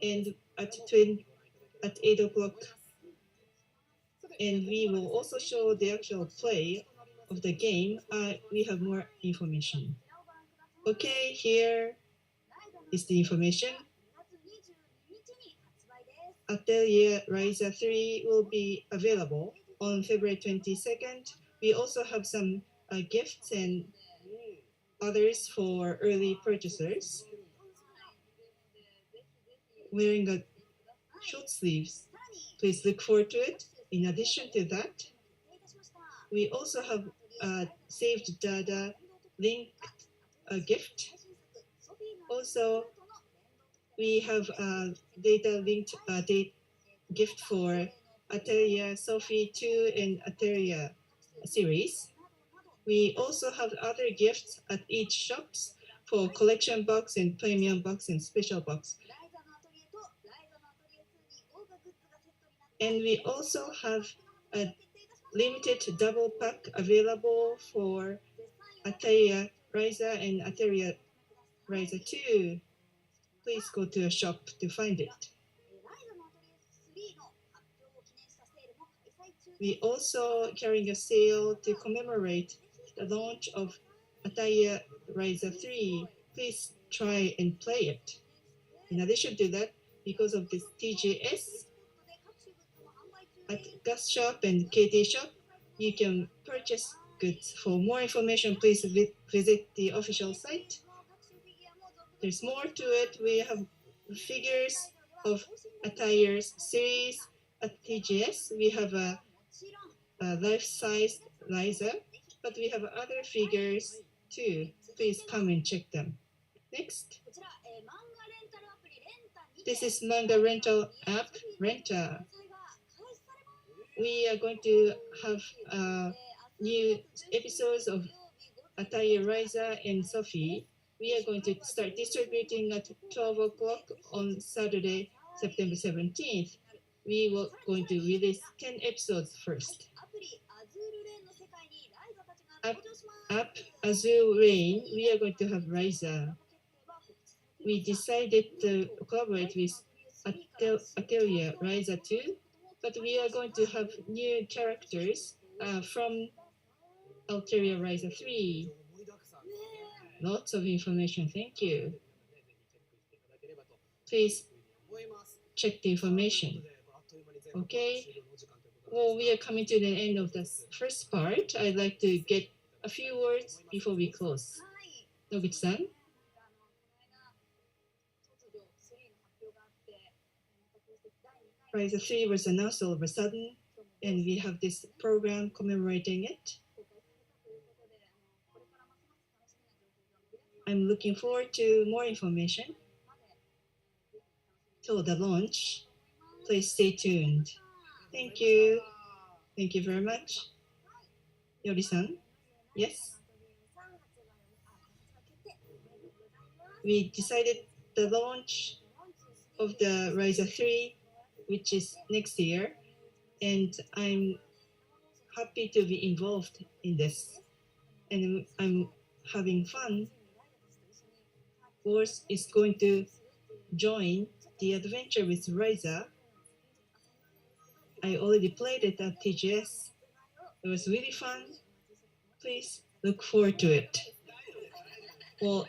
and at 8 o'clock. And we will also show the actual play of the game. We have more information. Okay, here is the information. Atelier Ryza 3 will be available on February 22nd. We also have some gifts and others for early purchasers. Wearing a short sleeves. Please look forward to it. In addition to that, we also have saved data linked gift. Also, we have a data linked gift for Atelier Sophie 2 and Atelier series. We also have other gifts at each shops for collection box and premium box and special box. And we also have a limited double pack available for Atelier Ryza and Atelier Ryza 2. Please go to a shop to find it. We also carrying a sale to commemorate the launch of Atelier Ryza 3. Please try and play it. In addition to that, because of this TGS, at Gas Shop and KT Shop, you can purchase goods. For more information, please visit the official site. There's more to it. We have figures of Attires series at TGS. We have a life-size Liza, but we have other figures too. Please come and check them. Next. This is manga rental app, Renta. We are going to have new episodes of Atelier Ryza and Sophie. We are going to start distributing at 12 o'clock on Saturday, September 17th. We were going to release 10 episodes first. App Azure Rain, we are going to have Ryza. We decided to collaborate with Atelier Ryza 2, but we are going to have new characters from Atelier Ryza 3. Lots of information, thank you. Please check the information. Okay, well, we are coming to the end of the first part. I'd like to get a few words before we close. Noguchi-san? Ryza 3 was announced all of a sudden, and we have this program commemorating it. I'm looking forward to more information. Till the launch, please stay tuned. Thank you. Thank you very much. Yori-san? Yes? We decided the launch of the Ryza 3, which is next year, and I'm happy to be involved in this. And I'm having fun. Boris is going to join the adventure with Ryza. I already played it at TGS. It was really fun. Please look forward to it. Well,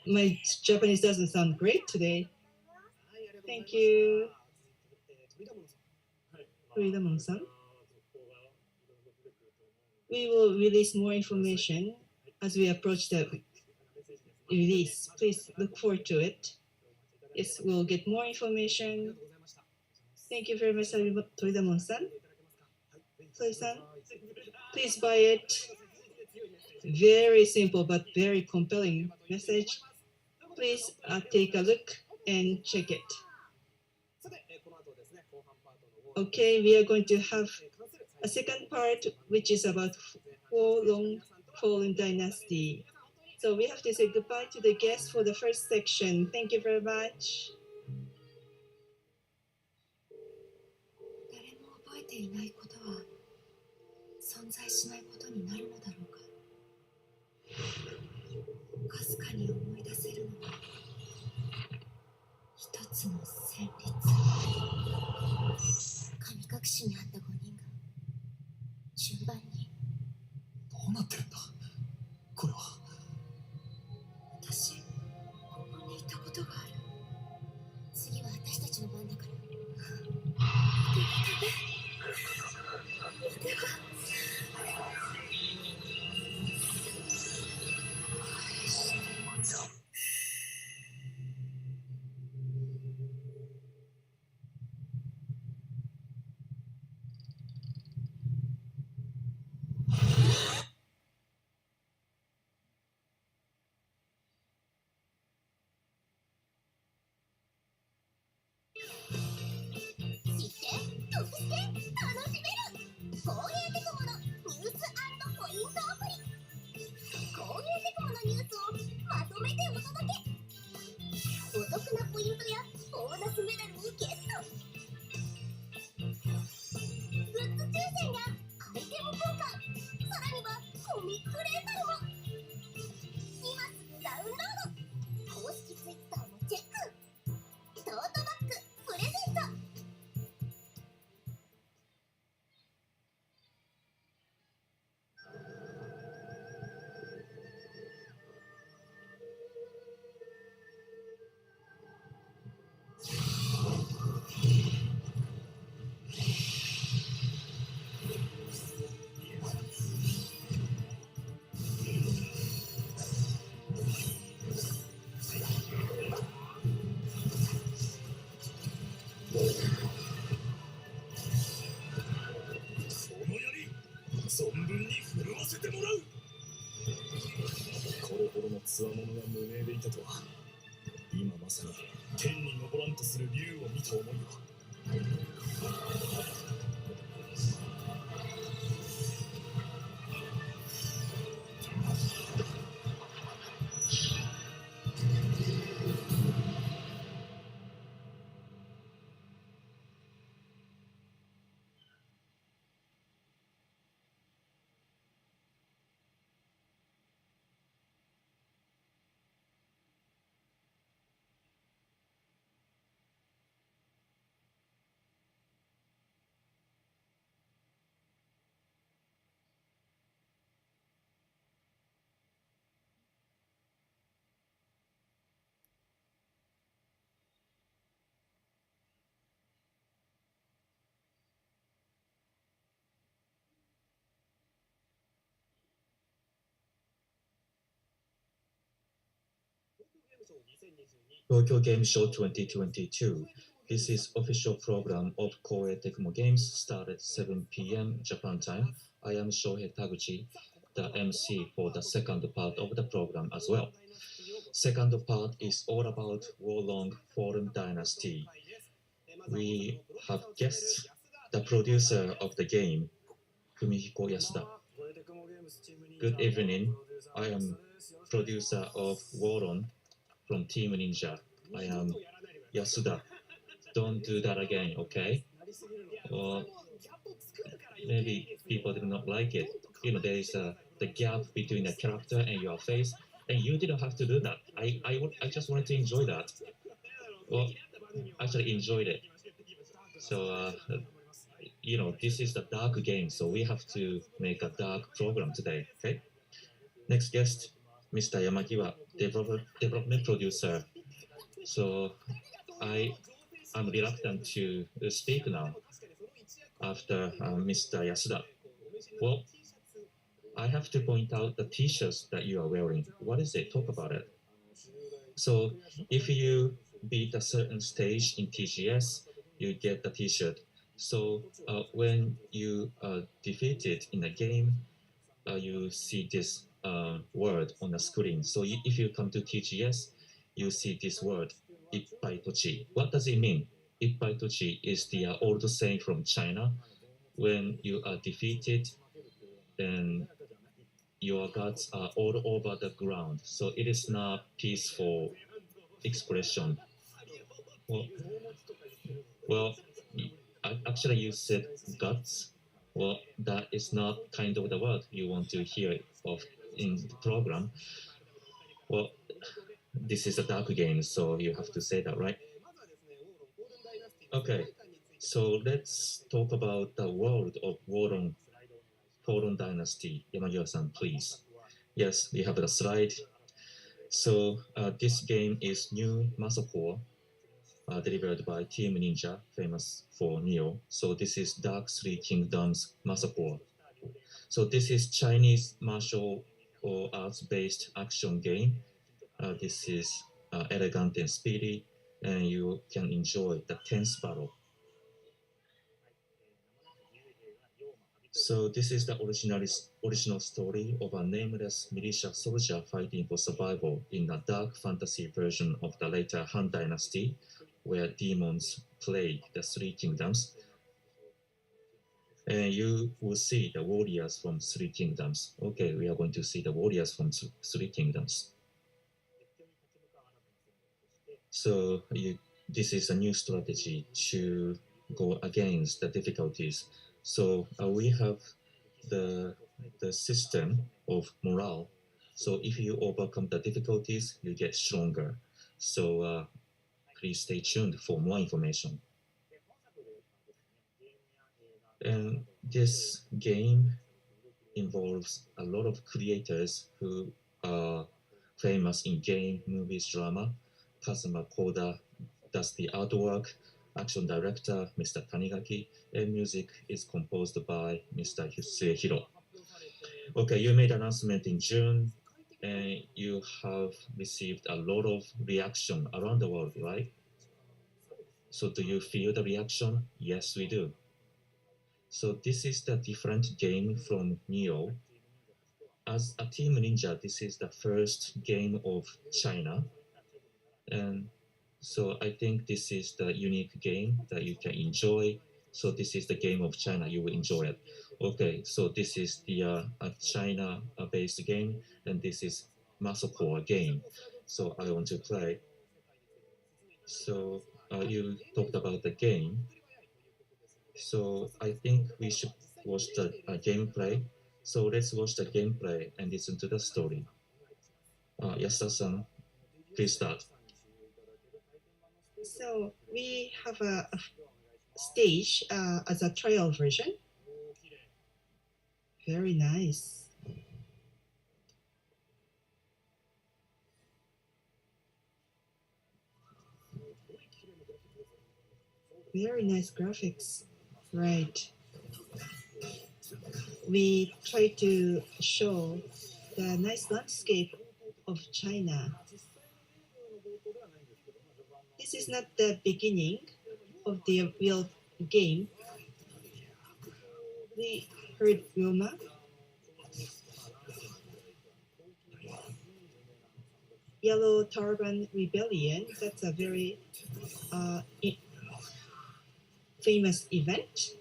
my Japanese doesn't sound great today. Thank you. Freedom-san. We will release more information as we approach the release. Please look forward to it. Yes, we'll get more information. Thank you very much, Toridamon-san. Toy-san, please buy it. Very simple but very compelling message. Please take a look and check it. Okay, we are going to have a second part, which is about Long Fallen Dynasty. So we have to say goodbye to the guests for the first section. Thank you very much. 誰も覚えていないことは存在しないことになるのだろうか。かすかに思い出せるのは一つの旋律。神隠しにあった5人が順番に。どうなってるんだこれは。私、ここにいたことがある。次は私たちの番だから。では。存分に震わせてもらう。これほどの強者が無名でいたとは。今まさに天に昇らんとする竜を見た思いは。Tokyo Game Show 2022. This is official program of Koei Tecmo Games, started 7 p.m. Japan time. I am Shohei Taguchi, the MC for the second part of the program as well. Second part is all about Warlong Fallen Dynasty. We have guests, the producer of the game, Fumihiko Yasuda. Good evening. I am producer of Waron from Team Ninja. I am Yasuda. Don't do that again, okay? Or maybe people did not like it. There is the gap between the character and your face, and you didn't have to do that. I just wanted to enjoy that. Well, actually enjoyed it. So, this is the dark game, so we have to make a dark program today, okay? Next guest, Mr. Yamagiwa, development producer. So, I am reluctant to speak now after Mr. Yasuda. Well, I have to point out the t-shirts that you are wearing. What is it? Talk about it. So, if you beat a certain stage in TGS, you get the t-shirt. So when you are defeated in a game, you see this word on the screen. So if you come to TGS, you see this word, Ippai Tochi. What does it mean? Ippai Tochi is the old saying from China. When you are defeated, then your gods are all over the ground. So it is not peaceful expression. Well, actually you said guts. Well, that is not kind of the word you want to hear of in the program. Well, this is a dark game, so you have to say that, right? Okay, so let's talk about the world of Waron Dynasty. Yamagiwa-san, please. Yes, we have the slide. So this game is new Massacre, delivered by Team Ninja, famous for Neo. So this is Dark Three Kingdoms Massacre. So this is Chinese martial or arts-based action game. This is elegant and speedy, and you can enjoy the tense battle. So this is the original story of a nameless militia soldier fighting for survival in a dark fantasy version of the later Han Dynasty, where demons plague the Three Kingdoms. And you will see the warriors from Three Kingdoms. Okay, we are going to see the warriors from Three Kingdoms. So this is a new strategy to go against the difficulties. So we have the system of morale. So if you overcome the difficulties, you get stronger. So please stay tuned for more information. And this game involves a lot of creators who are famous in game, movies, drama. Kazuma Koda does the artwork, action director, Mr. Tanigaki, and music is composed by Mr. Hiro. Okay, you made an announcement in June, and you have received a lot of reaction around the world, right? So do you feel the reaction? Yes, we do. So this is the different game from Neo. As a Team Ninja, this is the first game of China. And so I think this is the unique game that you can enjoy. So this is the game of China, you will enjoy it. Okay, so this is the China-based game, and this is Massacre game. So I want to play. So you talked about the game. So I think we should watch the gameplay. So let's watch the gameplay and listen to the story. Yasuda-san, please start. So we have a stage as a trial version. Very nice. Very nice graphics. Right. We try to show the nice landscape of China. This is not the beginning of the real game. We heard Roma. Yellow Turban Rebellion. That's a very famous event.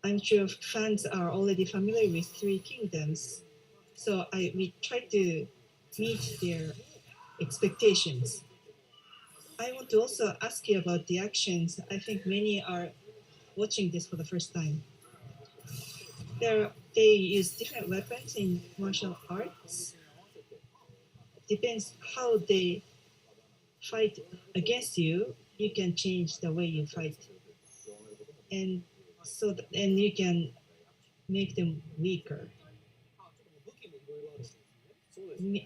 I'm sure fans are already familiar with Three Kingdoms, so we try to meet their expectations. I want to also ask you about the actions. I think many are watching this for the first time. They use different weapons in martial arts. Depends how they fight against you. You can change the way you fight, and you can make them weaker.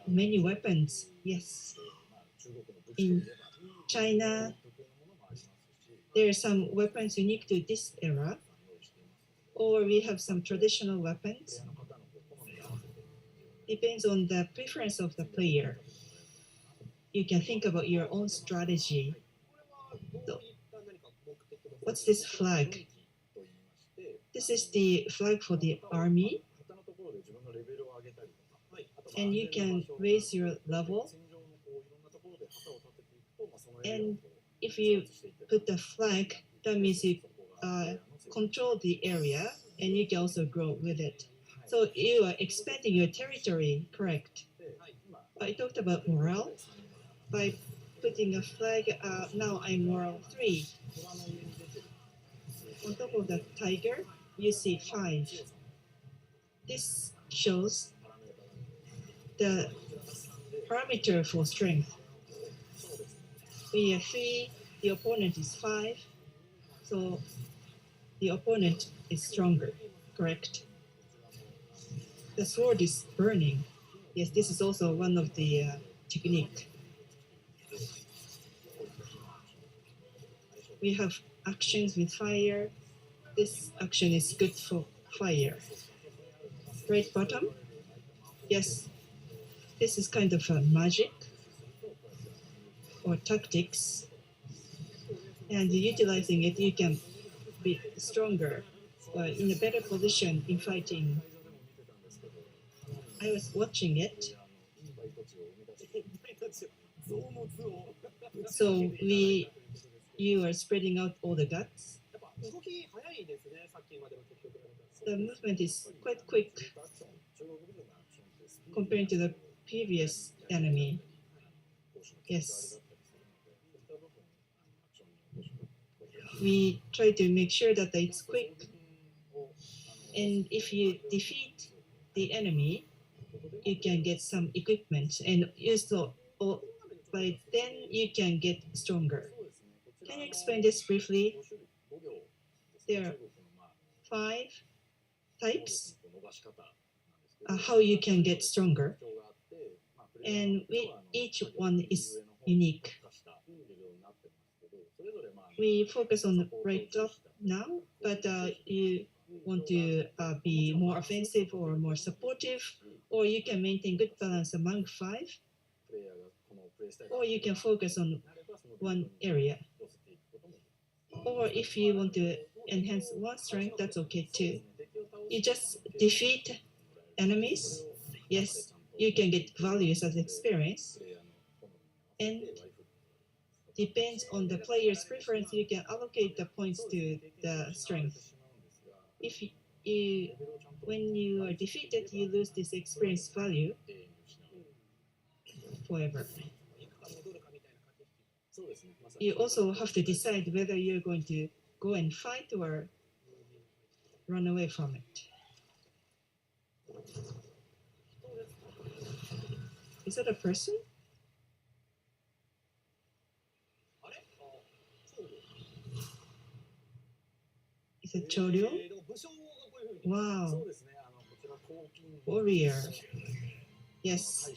Many weapons, yes. In China, there are some weapons unique to this era, or we have some traditional weapons. Depends on the preference of the player. You can think about your own strategy. So, what's this flag? This is the flag for the army. And you can raise your level. And if you put the flag, that means you control the area, and you can also grow with it. So you are expanding your territory, correct? I talked about morale. By putting a flag, now I'm morale 3. On top of the tiger, you see 5. This shows the parameter for strength. We are 3, the opponent is 5, so the opponent is stronger, correct? The sword is burning. Yes, this is also one of the technique. We have actions with fire. This action is good for fire. Right bottom? Yes, this is kind of a magic or tactics. And utilizing it, you can be stronger or in a better position in fighting. I was watching it. So you are spreading out all the guts. The movement is quite quick compared to the previous enemy. Yes. We try to make sure that it's quick. And if you defeat the enemy, you can get some equipment, and by then you can get stronger. Can you explain this briefly? There are 5 types, how you can get stronger, and each one is unique. We focus on the right top now, but you want to be more offensive or more supportive, or you can maintain good balance among 5, or you can focus on one area. Or if you want to enhance one strength, that's okay too. You just defeat enemies. Yes, you can get values as experience. And depends on the player's preference, you can allocate the points to the strength. If when you are defeated, you lose this experience value forever. You also have to decide whether you're going to go and fight or run away from it. Is that a person? Is it Choryo? Wow. Warrior. Yes.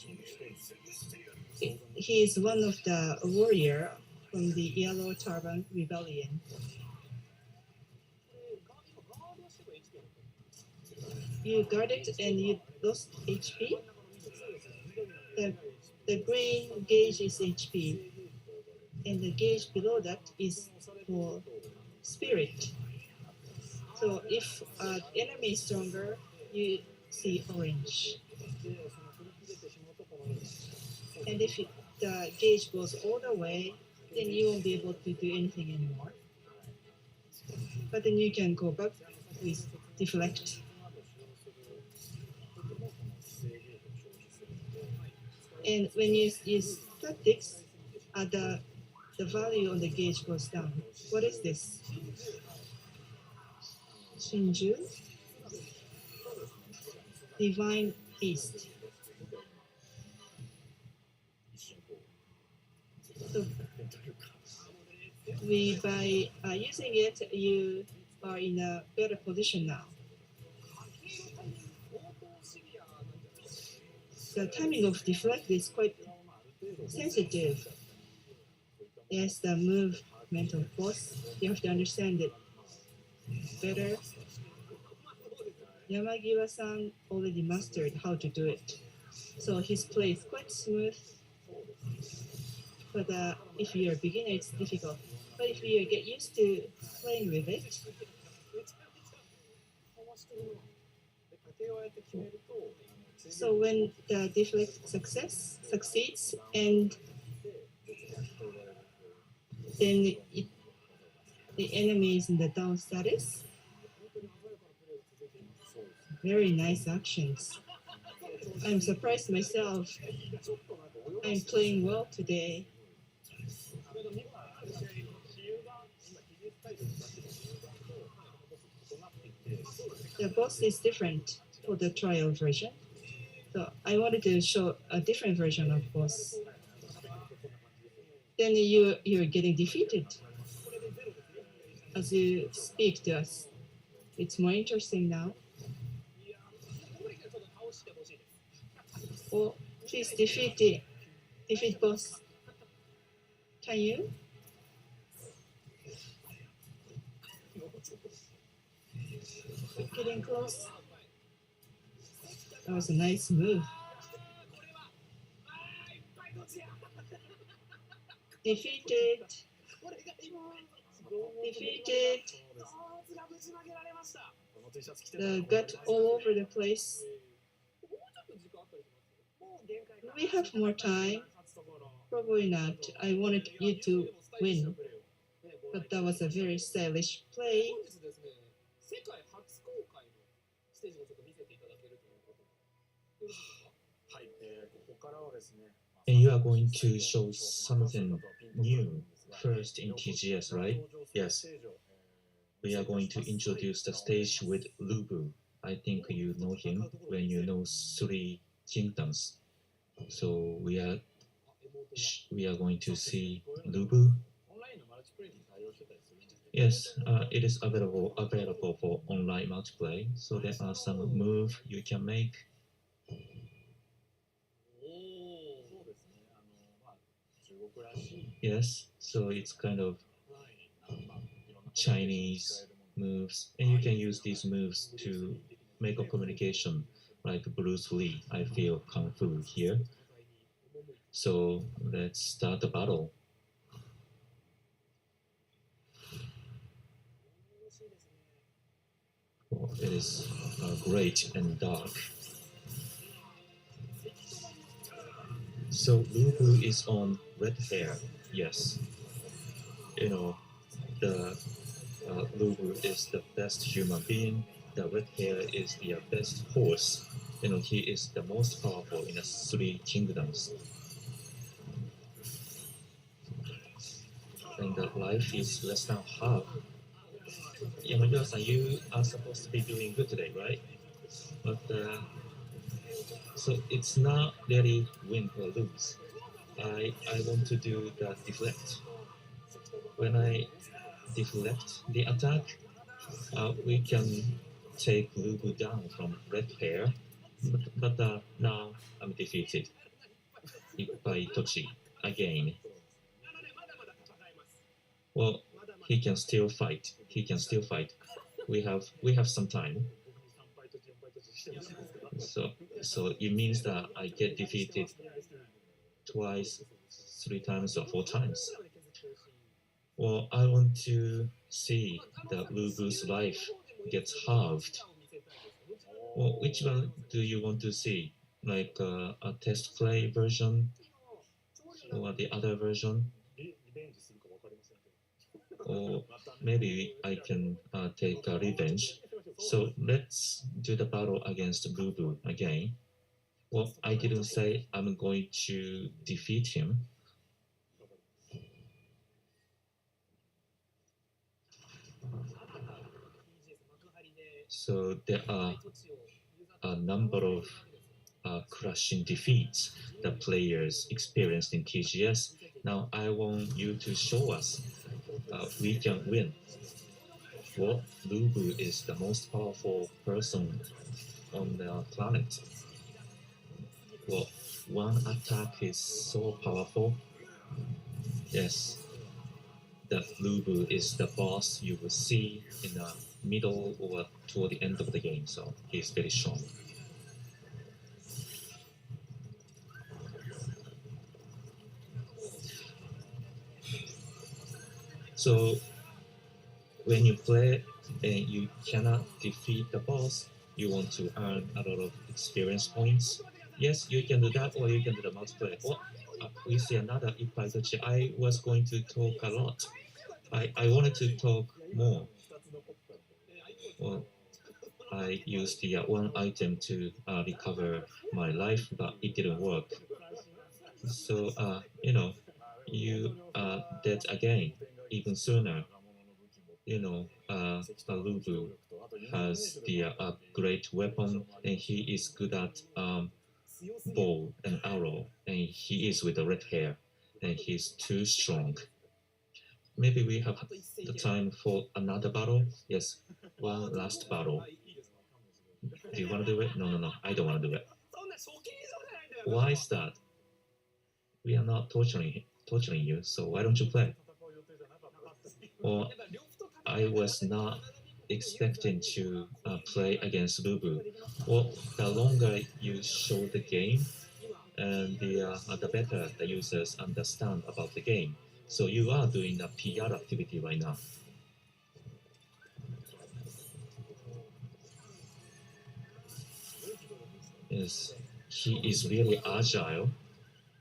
He is one of the warrior from the Yellow Turban Rebellion. You guard it and you lost HP. The green gauge is HP, and the gauge below that is for spirit. So if the enemy is stronger, you see orange. And if the gauge goes all the way, then you won't be able to do anything anymore. But then you can go back with deflect. And when you use statics, the value on the gauge goes down. What is this? Shinju, Divine Beast. So by using it, you are in a better position now. The timing of deflect is quite sensitive. Yes, the movement of boss, you have to understand it better. Yamagiwa-san already mastered how to do it. So his play is quite smooth. But if you're a beginner, it's difficult. But if you get used to playing with it, so when the deflect succeeds, and then the enemy is in the down status, very nice actions. I'm surprised myself. I'm playing well today. The boss is different for the trial version. So I wanted to show a different version of boss. Then you're getting defeated as you speak to us. It's more interesting now. Oh, please defeat boss. Can you? Getting close. That was a nice move. Defeated. The gut all over the place. We have more time. Probably not. I wanted you to win. But that was a very stylish play. And you are going to show something new first in TGS, right? Yes. We are going to introduce the stage with Lubu. I think you know him when you know Three Kingdoms. So we are going to see Lubu. Yes, it is available for online multiplayer. So there are some moves you can make. Yes, so it's kind of Chinese moves, and you can use these moves to make a communication like Bruce Lee. I feel Kung Fu here. So let's start the battle. Oh, it is great and dark. So Lubu is on red hair. Yes. You know, the Lubu is the best human being. The red hair is the best horse. You know, he is the most powerful in the Three Kingdoms. And the life is less than half. Yamagiwa-san, you are supposed to be doing good today, right? But so it's not really win or lose. I want to do the deflect. When I deflect the attack, we can take Lubu down from red hair. But now I'm defeated by Tochi again. Well, he can still fight. We have some time. So it means that I get defeated twice, 3 times, or 4 times. Well, I want to see that Lubu's life gets halved. Well, which one do you want to see? Like a test play version or the other version? Or maybe I can take a revenge So let's do the battle against Boo Boo again. Well, I didn't say I'm going to defeat him. So there are a number of crushing defeats that players experienced in TGS. Now I want you to show us we can win. Well, Boo Boo is the most powerful person on the planet. Well, one attack is so powerful. Yes, that Boo Boo is the boss you will see in the middle or toward the end of the game, so he's very strong. So when you play and you cannot defeat the boss, you want to earn a lot of experience points. Yes, you can do that, or you can do the multiplayer. Well, we see another Ippai Tochi. I was going to talk a lot. I wanted to talk more. Well, I used the one item to recover my life, but it didn't work. So, you are dead again, even sooner. Lubu has the great weapon, and he is good at bow and arrow, and he is with the red hair, and he's too strong. Maybe we have the time for another battle. Yes, one last battle. Do you want to do it? No, I don't want to do it. Why is that? We are not torturing you, so why don't you play? Or I was not expecting to play against Boo Boo. Well, the longer you show the game, and the better the users understand about the game. So you are doing a PR activity right now. Yes, he is really agile,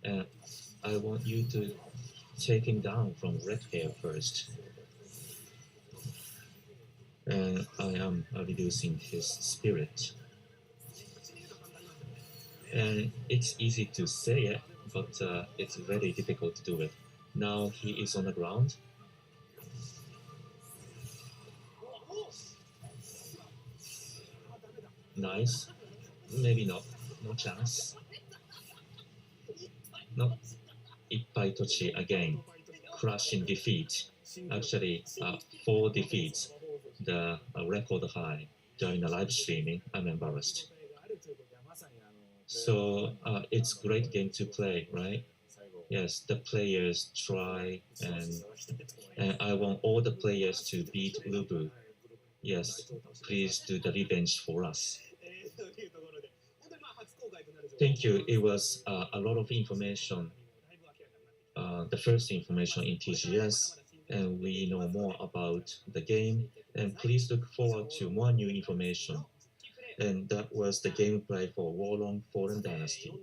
and I want you to take him down from red hair first. And I am reducing his spirit. And it's easy to say it, but it's very difficult to do it. Now he is on the ground. Nice. Maybe not. No chance. No. Ippai Tochi again. Crushing defeat. Actually, 4 defeats. The record high during the live streaming. I'm embarrassed. So it's a great game to play, right? Yes, the players try, and I want all the players to beat Lubu. Yes, please do the revenge for us. Thank you. It was a lot of information. The first information in TGS, and we know more about the game. And please look forward to more new information. And that was the gameplay for Wolong Fallen Dynasty.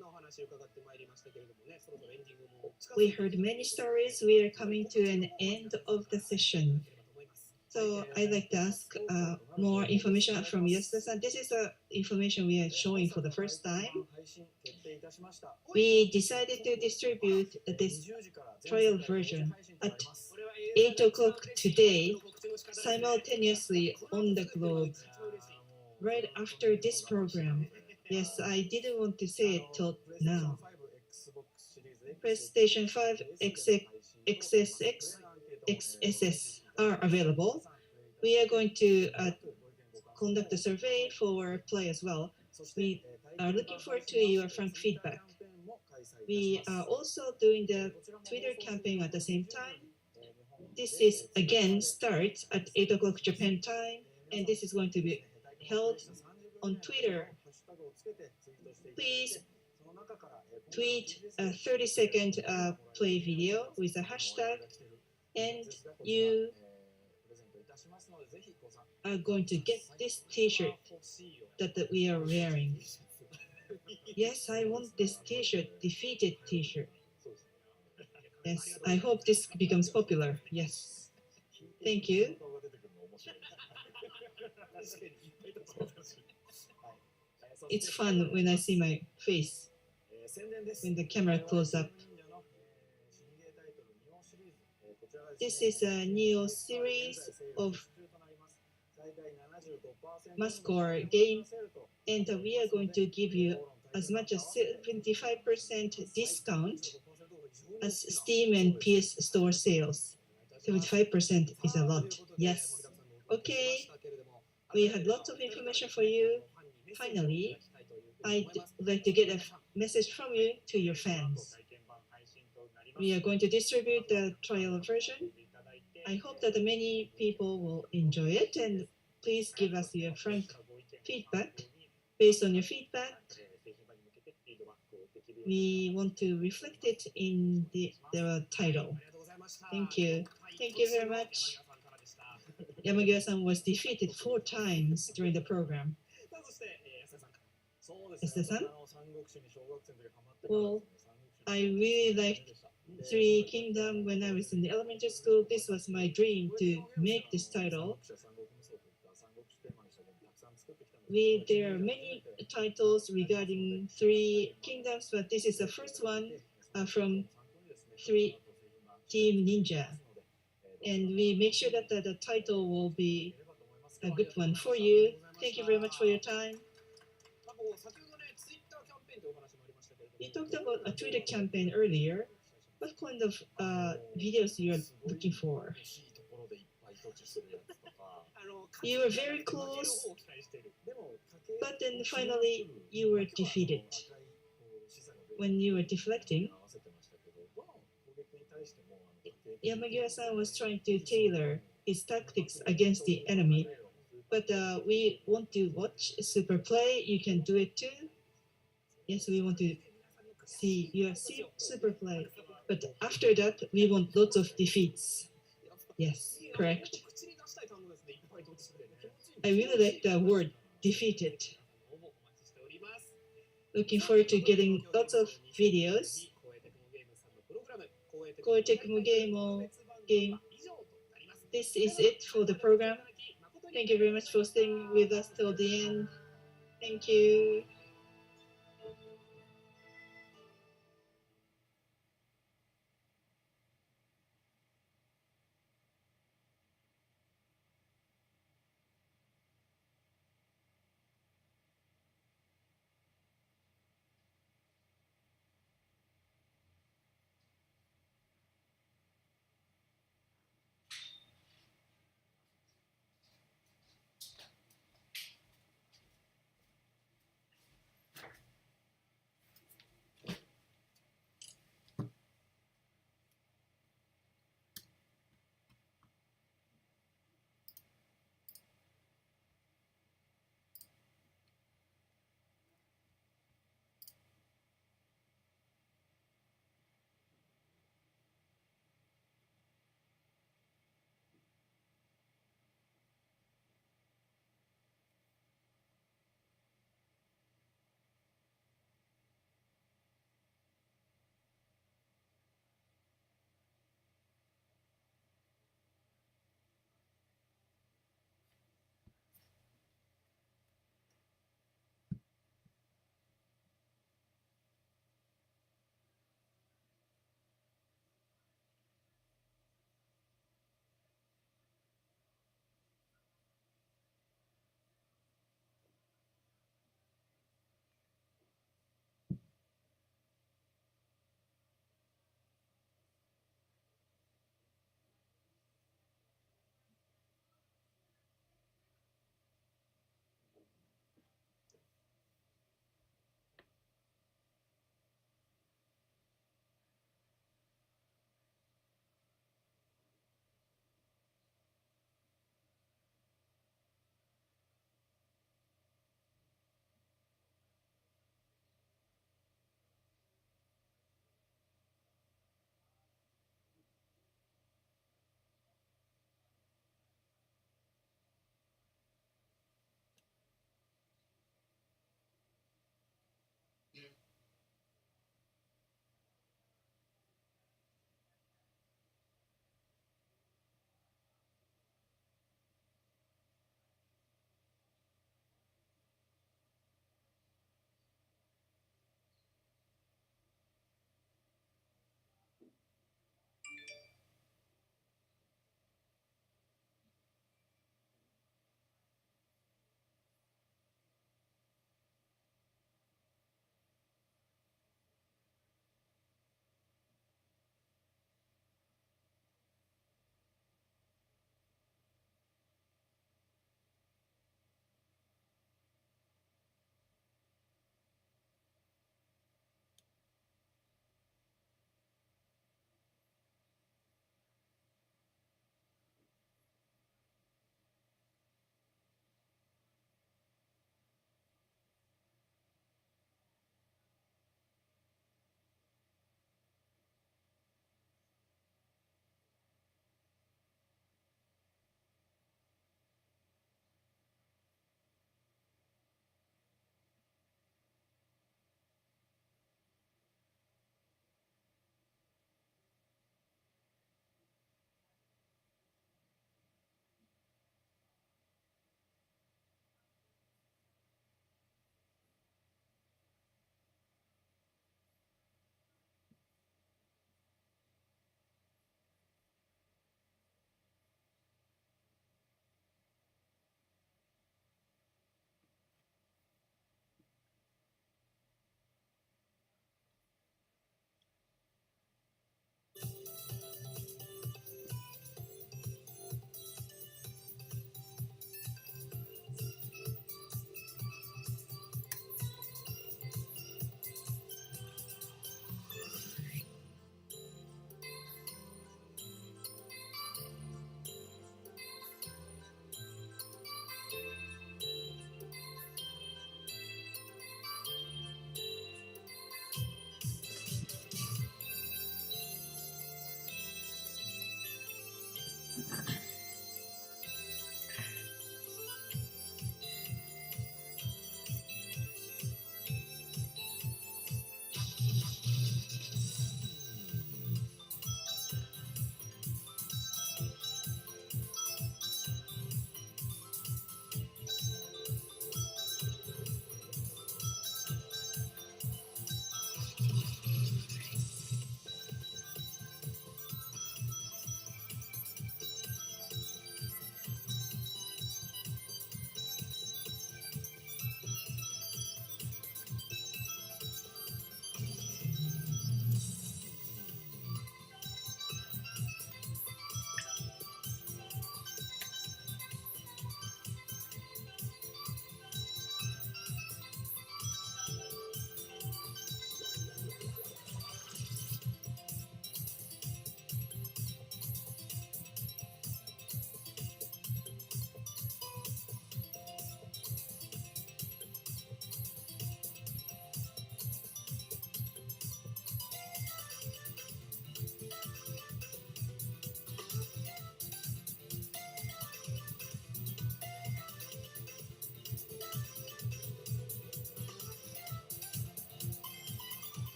We heard many stories. We are coming to an end of the session. So I'd like to ask more information from Yasuda-san. This is the information we are showing for the first time. We decided to distribute this trial version at 8 o'clock today, simultaneously on the globe, right after this program. Yes, I didn't want to say it till now. PlayStation 5 XSX, XSS are available. We are going to conduct a survey for play as well. We are looking forward to your frank feedback. We are also doing the Twitter campaign at the same time. This is again starts at 8 o'clock Japan time, and this is going to be held on Twitter. Please tweet a 30-second play video with a hashtag, and you are going to get this t-shirt that we are wearing. Yes, I want this t-shirt, defeated t-shirt. Yes, I hope this becomes popular. Yes. Thank you. It's fun when I see my face when the camera closes up. This is a Neo series of Mascore game, and we are going to give you as much as 75% discount as Steam and PS Store sales. 75% is a lot. Yes. Okay. We had lots of information for you. Finally, I'd like to get a message from you to your fans. We are going to distribute the trial version. I hope that many people will enjoy it, and please give us your frank feedback. Based on your feedback, we want to reflect it in the title. Thank you. Thank you very much. Yamagiwa-san was defeated 4 times during the program. Esther-san? Well, I really liked Three Kingdom when I was in the elementary school. This was my dream to make this title. There are many titles regarding Three Kingdoms, but this is the first one from Team Ninja. And we make sure that the title will be a good one for you. Thank you very much for your time. You talked about a Twitter campaign earlier. What kind of videos you are looking for? You were very close, but then finally you were defeated. When you were deflecting, Yamagiwa-san was trying to tailor his tactics against the enemy, but we want to watch Super Play. You can do it too. Yes, we want to see your Super Play, but after that, we want lots of defeats. Yes, correct. I really like the word defeated. Looking forward to getting lots of videos. Koei Tecmo game. This is it for the program. Thank you very much for staying with us till the end. Thank you.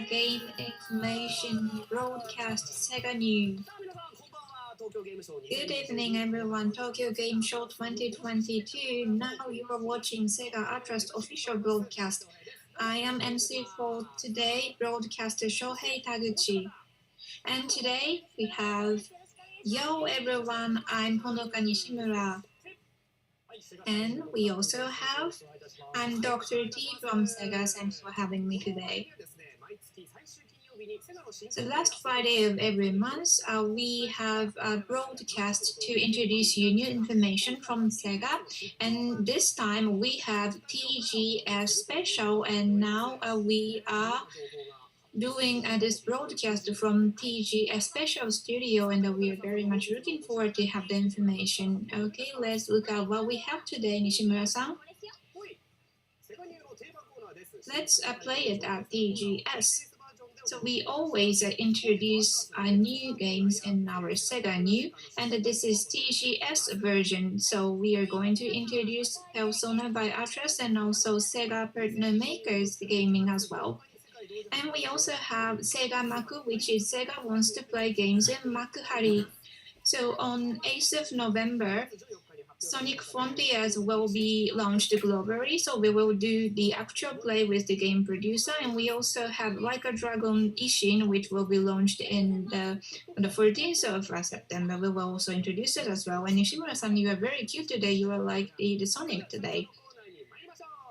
Game information broadcast Sega News. Good evening, everyone. Tokyo Game Show 2022. Now you are watching Sega Atrust official broadcast. I am MC for today, broadcaster Shohei Taguchi. And today we have Yo everyone, I'm Honoka Nishimura. And we also have I'm Dr. T from Sega. Thanks for having me today. So last Friday of every month, we have a broadcast to introduce you new information from Sega. And this time we have TGS special, and now we are doing this broadcast from TGS special studio, and we are very much looking forward to have the information. Okay, let's look at what we have today, Nishimura-san. Let's play it at TGS. So we always introduce new games in our Sega New, and this is TGS version. So we are going to introduce Persona by Atrus and also Sega Partner Makers Gaming as well. And we also have Sega Maku, which is Sega wants to play games in Makuhari. So on 8th of November, Sonic Frontiers will be launched globally, so we will do the actual play with the game producer, and we also have Like a Dragon Ishin, which will be launched on the 14th of September. We will also introduce it as well. And Nishimura-san, you are very cute today. You are like the Sonic today.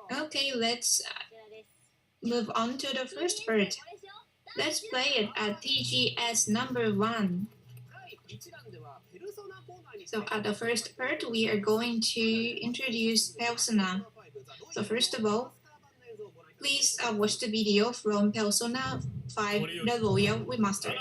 Okay, let's move on to the first part. Let's play it at TGS number 1. So at the first part, we are going to introduce Persona. So first of all, please watch the video from Persona 5 The Royal Remastered.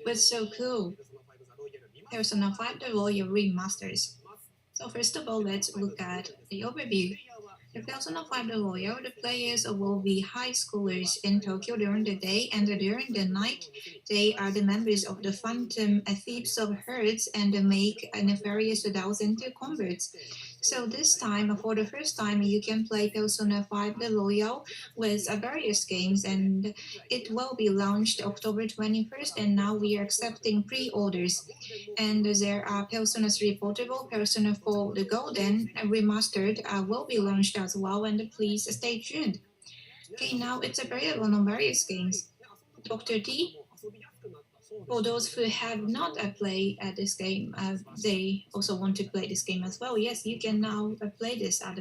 Was so cool. Persona 5 The Royal Remasters. So first of all, let's look at the overview. In Persona 5 The Royal, the players will be high schoolers in Tokyo during the day, and during the night, they are the members of the Phantom Thieves of Herds and make nefarious adults into converts. So this time, for the first time, you can play Persona 5 The Royal with various games, and it will be launched October 21st, and now we are accepting pre-orders. And there are Persona 3 Portable, Persona 4 The Golden Remastered will be launched as well, and please stay tuned. Okay, now it's available on various games. Dr. T, for those who have not played this game, they also want to play this game as well. Yes, you can now play this at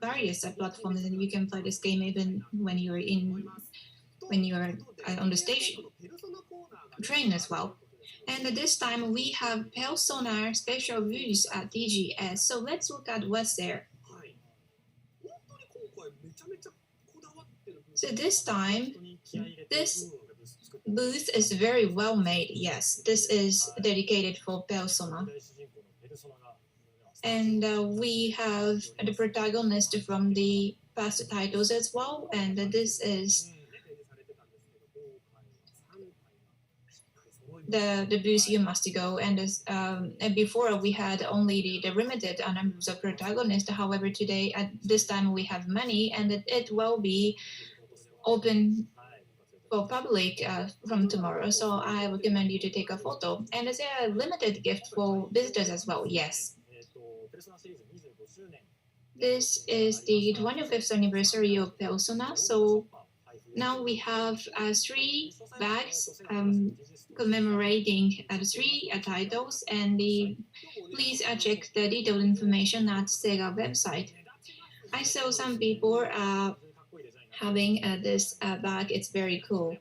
various platforms, and you can play this game even when you're on the station train as well. And this time we have Persona special booth at TGS. So let's look at what's there. So this time, this booth is very well made. Yes, this is dedicated for Persona. And we have the protagonist from the past titles as well. And this is the booth you must go. And before we had only the limited numbers of protagonists. However, today at this time we have many, and it will be open for public from tomorrow. So I recommend you to take a photo. And is there a limited gift for visitors as well? Yes. This is the 25th anniversary of Persona. So now we have 3 bags commemorating 3 titles, and please check the detailed information at Sega website. I saw some people having this bag. It's very cool.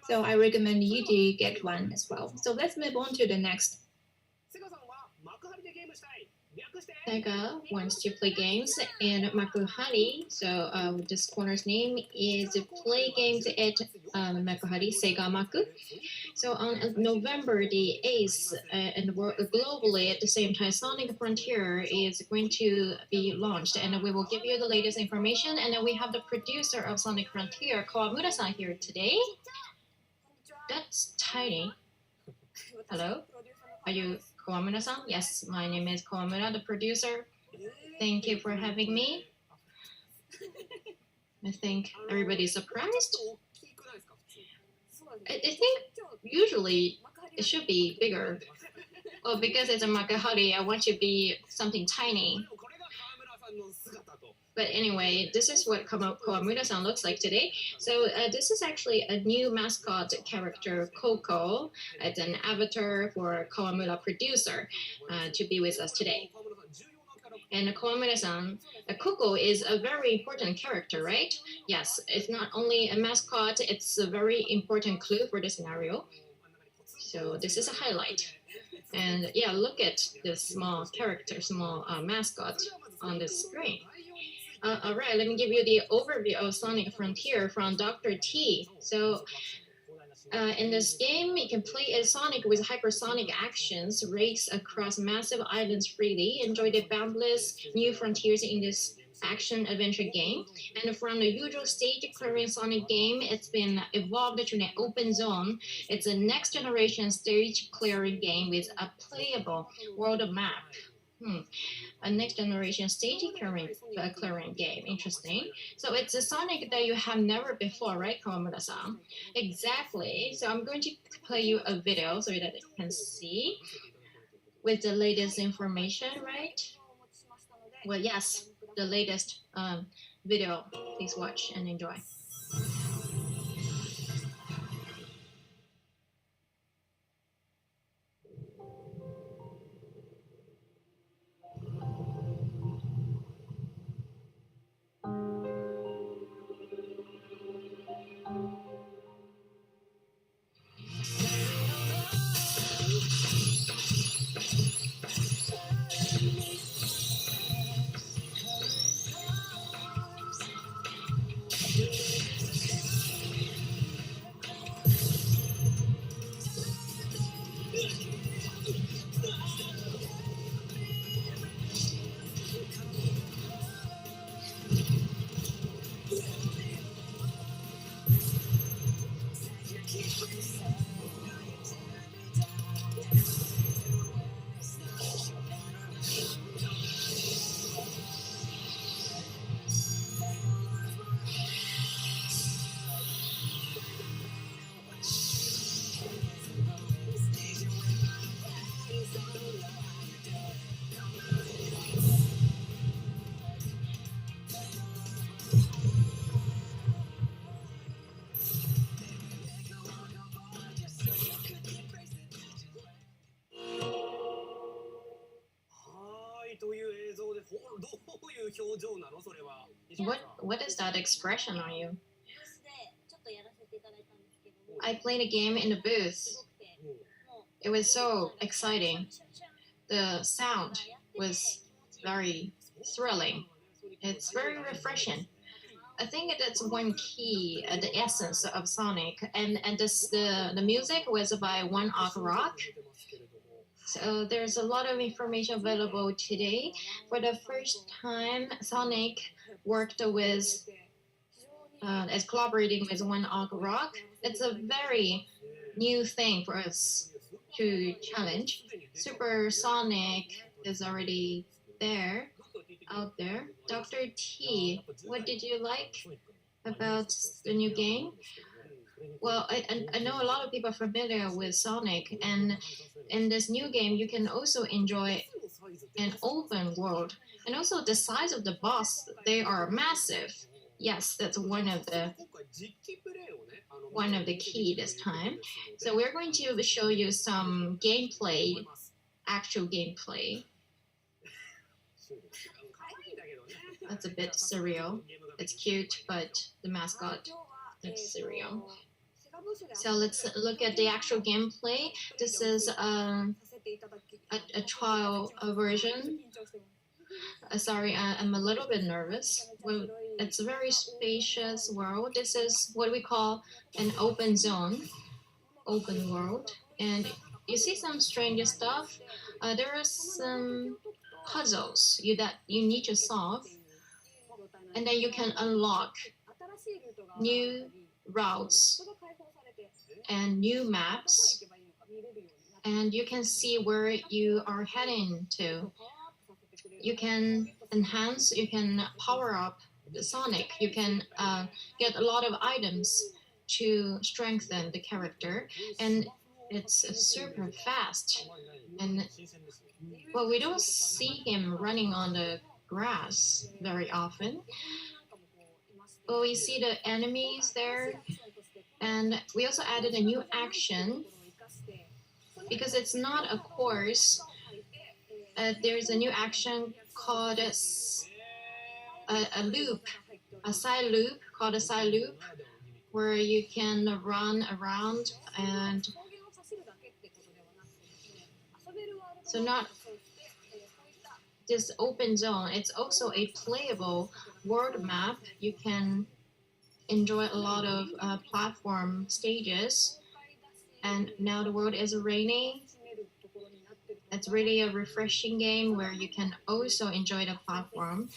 So I recommend you to get one as well. So let's move on to the next. Sega wants to play games and Makuhari. So this corner's name is Play Games at Makuhari, Sega Maku. So on November the 8th, and globally at the same time, Sonic Frontier is going to be launched, and we will give you the latest information. And then we have the producer of Sonic Frontier, Kawamura-san, here today. That's tiny. Hello? Are you Kawamura-san? Yes, my name is Kawamura, the producer. Thank you for having me. I think everybody's surprised. I think usually it should be bigger. Well, because it's a Makuhari, I want to be something tiny. But anyway, this is what Kawamura-san looks like today. So this is actually a new mascot character, Coco. It's an avatar for Kawamura producer to be with us today. And Kawamura-san, Coco is a very important character, right? Yes, it's not only a mascot, it's a very important clue for the scenario. So this is a highlight. And yeah, look at this small character, small mascot on the screen. All right, let me give you the overview of Sonic Frontier from Dr. T. So in this game, you can play as Sonic with hypersonic actions, race across massive islands freely, enjoy the boundless new frontiers in this action-adventure game. And from the usual stage-clearing Sonic game, it's been evolved to an open zone. It's a next-generation stage-clearing game with a playable world map. A next-generation stage-clearing game. Interesting. So it's a Sonic that you have never before, right, Kawamura-san? Exactly. So I'm going to play you a video so that you can see with the latest information, right? Well, yes, the latest video. Please watch and enjoy. What is that expression on you? I played a game in the booth. It was so exciting. The sound was very thrilling. It's very refreshing. I think that's one key, the essence of Sonic, and the music was by One Ok Rock. So there's a lot of information available today. For the first time, Sonic worked with, as collaborating with One Ok Rock. It's a very new thing for us to challenge. Supersonic is already there, out there. Dr. T, what did you like about the new game? Well, I know a lot of people are familiar with Sonic, and in this new game, you can also enjoy an open world, and also the size of the boss, they are massive. Yes, that's one of the key this time. So we're going to show you some gameplay, actual gameplay. That's a bit surreal. It's cute, but the mascot, it's surreal. So let's look at the actual gameplay. This is a trial version. Sorry, I'm a little bit nervous. Well, it's a very spacious world. This is what we call an open zone, open world. And you see some strange stuff. There are some puzzles that you need to solve. And then you can unlock new routes and new maps. And you can see where you are heading to. You can enhance, you can power up the Sonic. You can get a lot of items to strengthen the character. And it's super fast. And well, we don't see him running on the grass very often. But we see the enemies there. And we also added a new action. Because it's not a course, there's a new action called a loop, a side loop, called a side loop, where you can run around. And so not this open zone, it's also a playable world map. You can enjoy a lot of platform stages. And now the world is raining. It's really a refreshing game where you can also enjoy the platform,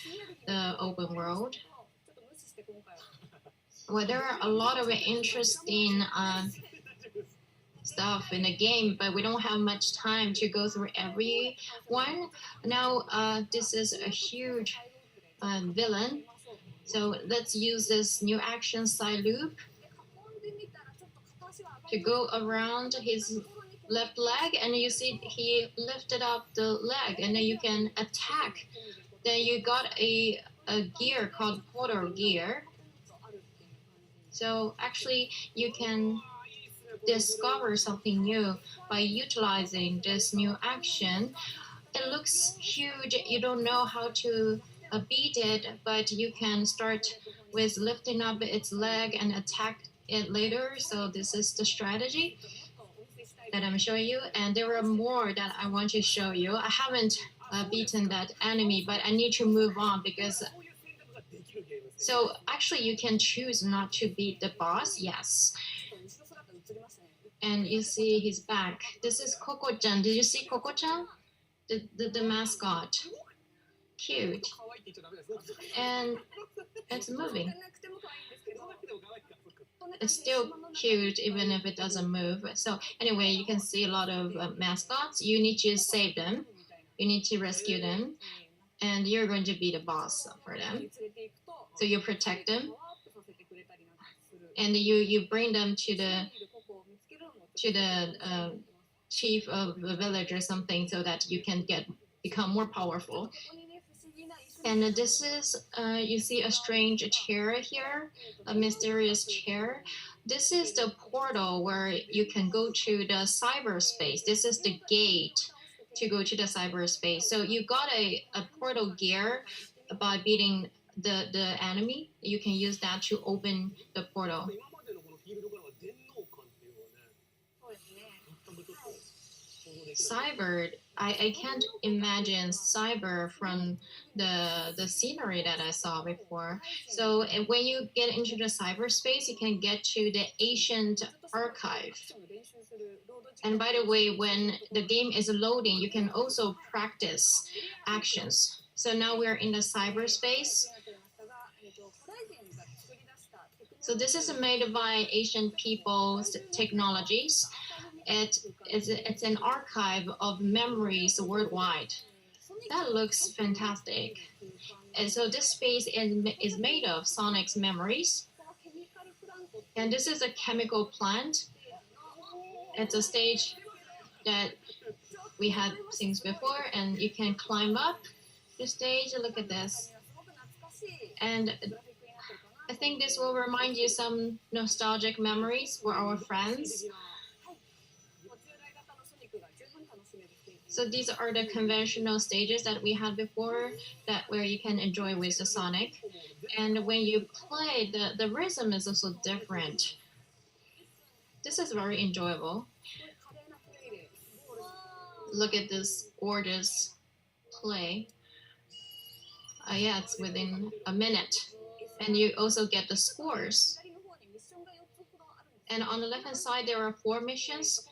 the open world. Well, there are a lot of interesting stuff in the game, but we don't have much time to go through every one. Now, this is a huge villain. So let's use this new action side loop to go around his left leg, and you see he lifted up the leg, and then you can attack. Then you got a gear called portal gear. So actually you can discover something new by utilizing this new action. It looks huge. You don't know how to beat it, but you can start with lifting up its leg and attack it later. So this is the strategy that I'm showing you, and there are more that I want to show you. I haven't beaten that enemy, but I need to move on because so actually you can choose not to beat the boss. Yes, and you see his back. This is Coco-chan. Did you see Coco-chan, the mascot? Cute, and it's moving. It's still cute even if it doesn't move. So anyway, you can see a lot of mascots. You need to save them. You need to rescue them. And you're going to be the boss for them. So you protect them. And you bring them to the chief of the village or something so that you can become more powerful. And this is, you see a strange chair here, a mysterious chair. This is the portal where you can go to the cyberspace. This is the gate to go to the cyberspace. So you got a portal gear by beating the enemy. You can use that to open the portal. Cyber, I can't imagine cyber from the scenery that I saw before. So when you get into the cyberspace, you can get to the ancient archive. And by the way, when the game is loading, you can also practice actions. So now we're in the cyberspace. So this is made by Asian people's technologies. It's an archive of memories worldwide. That looks fantastic. And so this space is made of Sonic's memories. And this is a chemical plant. It's a stage that we had seen before, and you can climb up the stage. Look at this. And I think this will remind you some nostalgic memories for our friends. So these are the conventional stages that we had before, where you can enjoy with the Sonic. And when you play, the rhythm is also different. This is very enjoyable. Look at this gorgeous play. Yeah, it's within a minute. And you also get the scores. And on the left-hand side, there are 4 missions.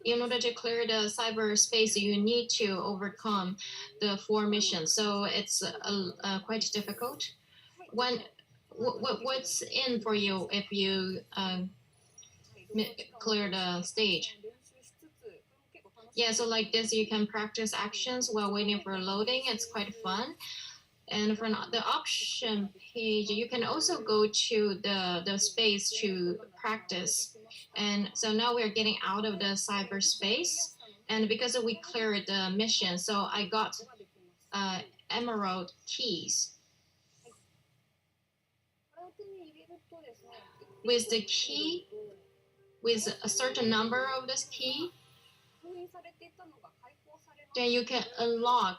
In order to clear the cyberspace, you need to overcome the 4 missions. So it's quite difficult. What's in for you if you clear the stage? Yeah, so like this, you can practice actions while waiting for loading. It's quite fun. And from the option page, you can also go to the space to practice. And so now we're getting out of the cyberspace. And because we cleared the mission, so I got emerald keys. With the key, with a certain number of this key, then you can unlock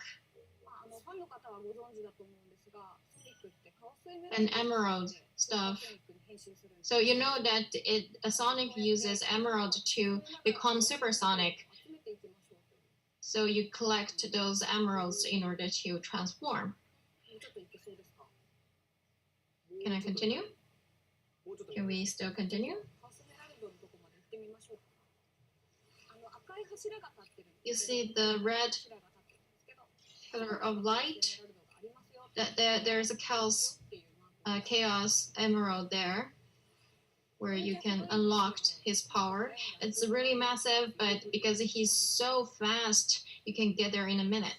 an emerald stuff. So you know that Sonic uses emerald to become supersonic. So you collect those emeralds in order to transform. Can I continue? Can we still continue? You see the red color of light? There's a chaos emerald there, where you can unlock his power. It's really massive, but because he's so fast, you can get there in a minute.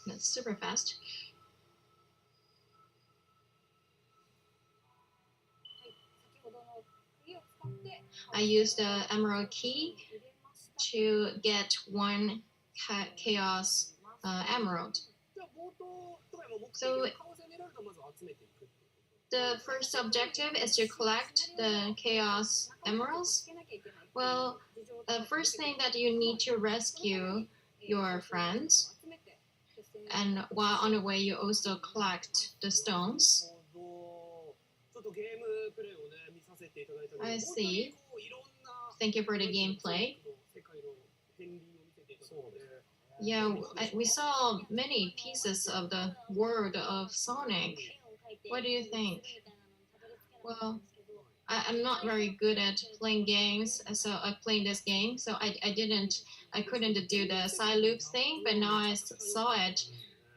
That's super fast. I used the emerald key to get 1 chaos emerald. So the first objective is to collect the chaos emeralds. Well, the first thing that you need to rescue your friends. And while on the way, you also collect the stones. I see. Thank you for the gameplay. Yeah, we saw many pieces of the world of Sonic. What do you think? Well, I'm not very good at playing games, so playing this game, so I couldn't do the side loop thing, but now I saw it.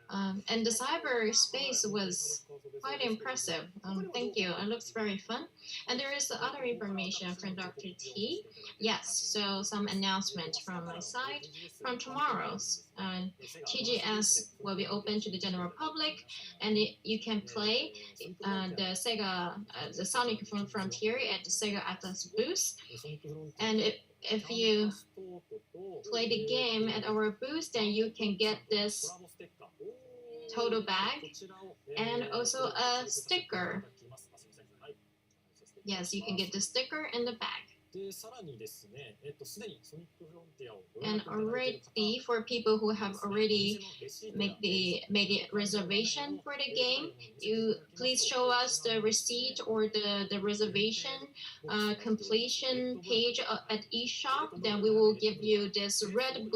And the cyberspace was quite impressive. Thank you. It looks very fun. And there is other information from Dr. T. Yes, so some announcement from my side. From tomorrow's, TGS will be open to the general public, and you can play the Sega, the Sonic Frontier at the Sega Atlas booth. And if you play the game at our booth, then you can get this total bag and also a sticker. Yes, you can get the sticker and the bag. And already, for people who have already made the reservation for the game, you please show us the receipt or the reservation completion page at eShop. Then we will give you this the Red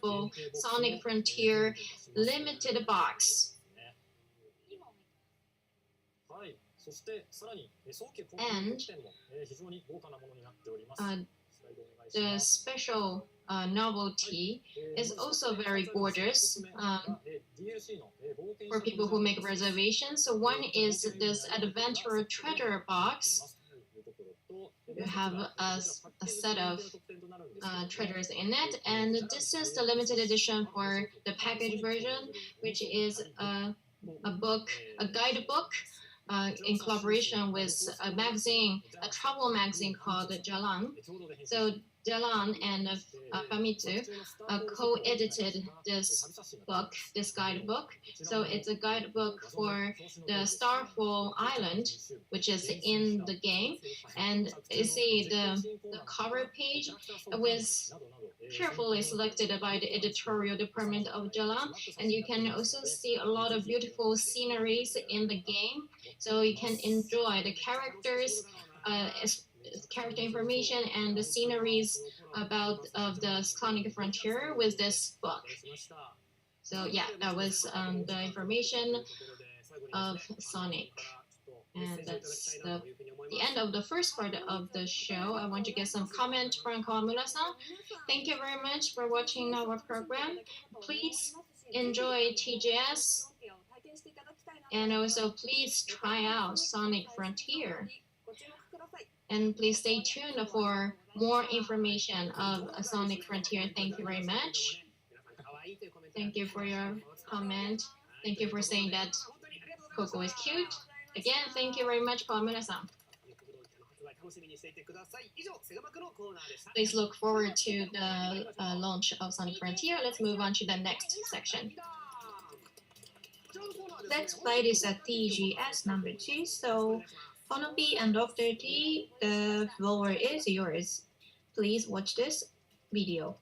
Bull Sonic Frontier limited box. And the special novelty is also very gorgeous for people who make reservations. So one is this adventure treasure box. You have a set of treasures in it, and this is the limited edition for the package version, which is a guidebook in collaboration with a magazine, a travel magazine called Jalan. So Jalan and Famitsu co-edited this guidebook. So it's a guidebook for the Starfall Island, which is in the game. And you see the cover page was carefully selected by the editorial department of Jalan, and you can also see a lot of beautiful sceneries in the game, so you can enjoy the characters, character information, and the sceneries of the Sonic Frontier with this book. So yeah, that was the information of Sonic. And that's the end of the first part of the show. I want to get some comment from Kawamura-san. Thank you very much for watching our program. Please enjoy TGS. And also please try out Sonic Frontier. And please stay tuned for more information of Sonic Frontier. Thank you very much. Thank you for your comment. Thank you for saying that Coco is cute. Again, thank you very much, Kawamura-san. Please look forward to the launch of Sonic Frontier. Let's move on to the next section. Let's play this at TGS number 2. So, Honobi and Dr. T, the floor is yours. Please watch this video.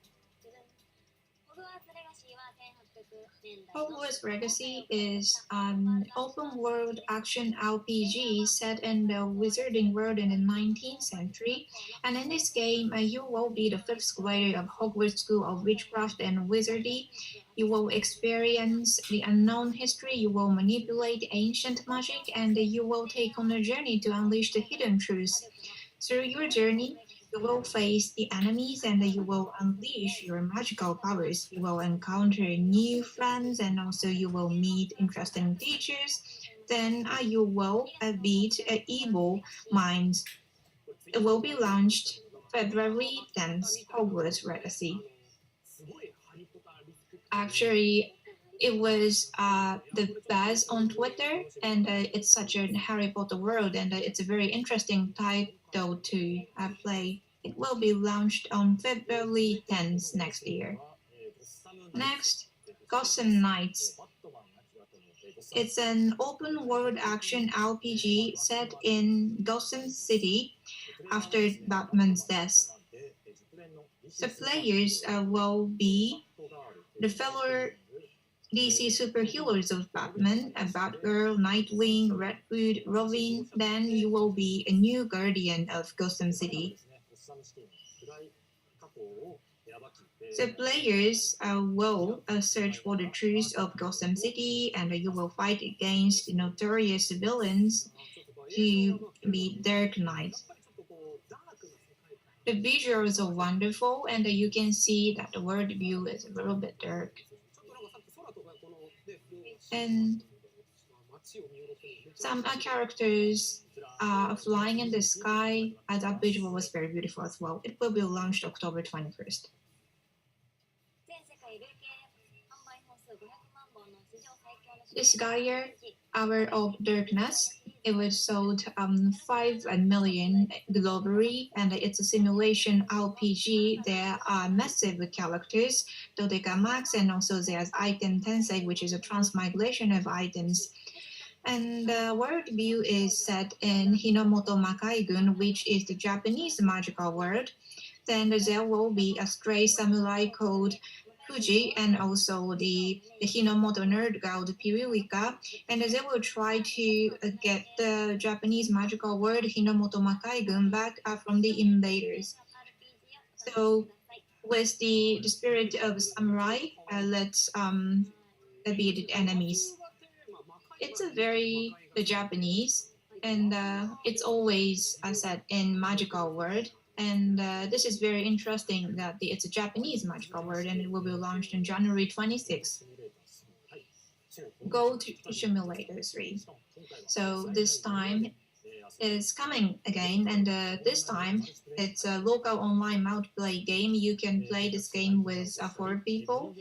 Hogwarts Legacy is an open-world action RPG set in the wizarding world in the 19th century, and in this game, you will be the 5th grader of Hogwarts School of Witchcraft and Wizardry. You will experience the unknown history, you will manipulate ancient magic, and you will take on a journey to unleash the hidden truths. Through your journey, you will face the enemies and you will unleash your magical powers. You will encounter new friends and also you will meet interesting teachers. Then you will beat evil minds. It will be launched February 10th, Hogwarts Legacy. Actually, it was the buzz on Twitter, and it's such a Harry Potter world, and it's a very interesting title to play. It will be launched on February 10th next year. Next, Gotham Knights. It's an open-world action RPG set in Gotham City after Batman's death. The players will be the fellow DC superheroes of Batman, Batgirl, Nightwing, Red Hood, Robin. Then you will be a new guardian of Gotham City. The players will search for the truth of Gotham City, and you will fight against notorious villains to be Dark Knight. The visuals are wonderful, and you can see that the world view is a little bit dark. And some characters are flying in the sky. That visual was very beautiful as well. It will be launched October 21st. This year, Hour of Darkness, it was sold 5 million globally, and it's a simulation RPG. There are massive characters, Dodeka Max, and also there's Item Tensei, which is a transmigration of items. And the world view is set in Hinomoto Makai-gun, which is the Japanese magical world. Then there will be a stray samurai called Fuji, and also the Hinomoto nerd called Piriwika, and they will try to get the Japanese magical world Hinomoto Makai-gun back from the invaders. So with the spirit of samurai, let's beat the enemies. It's a very Japanese, and it's always set in magical world. And this is very interesting that it's a Japanese magical word, and it will be launched on January 26th. Goat Simulator 3. So this time is coming again, and this time it's a local online multiplayer game. You can play this game with 4 people,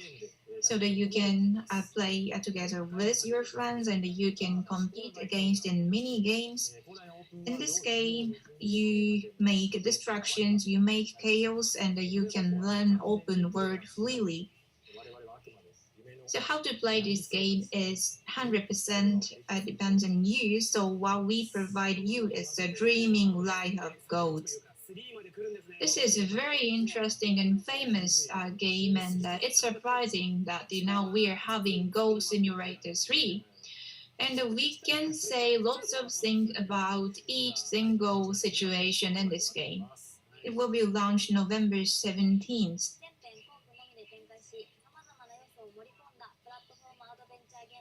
so that you can play together with your friends, and you can compete against in mini games. In this game, you make distractions, you make chaos, and you can learn open world freely. So how to play this game is 100% depends on you. So what we provide you is a dreaming life of goats. This is a very interesting and famous game, and it's surprising that now we are having Goat Simulator 3. And we can say lots of things about each single situation in this game. It will be launched November 17th.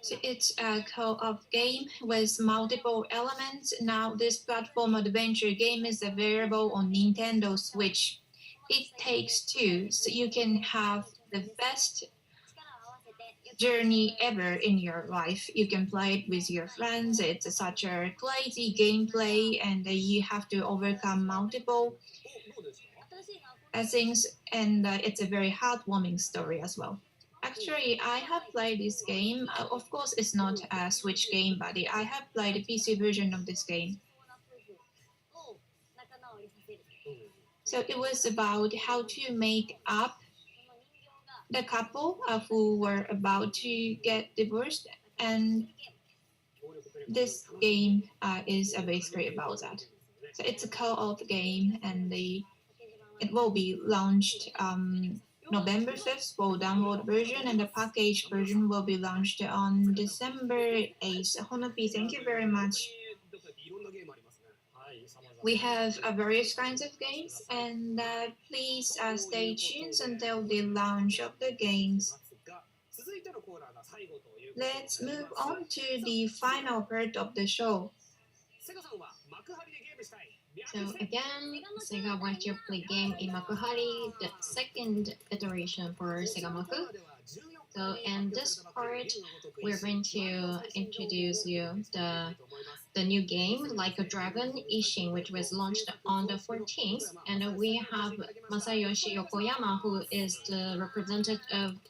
So it's a co-op game with multiple elements. Now this platform adventure game is available on Nintendo Switch. It takes 2, so you can have the best journey ever in your life. You can play it with your friends. It's such a crazy gameplay, and you have to overcome multiple things, and it's a very heartwarming story as well. Actually, I have played this game. Of course, it's not a Switch game, but I have played the PC version of this game. So it was about how to make up the couple who were about to get divorced, and this game is basically about that. So it's a co-op game, and it will be launched November 5th for download version, and the package version will be launched on December 8th. Honopi, thank you very much. We have various kinds of games, and please stay tuned until the launch of the games. Let's move on to the final part of the show. So again, Sega wants to play game in Makuhari, the second iteration for Sega Maku. So in this part, we're going to introduce you the new game, Like a Dragon Ishin, which was launched on the 14th. And we have Masayoshi Yokoyama, who is the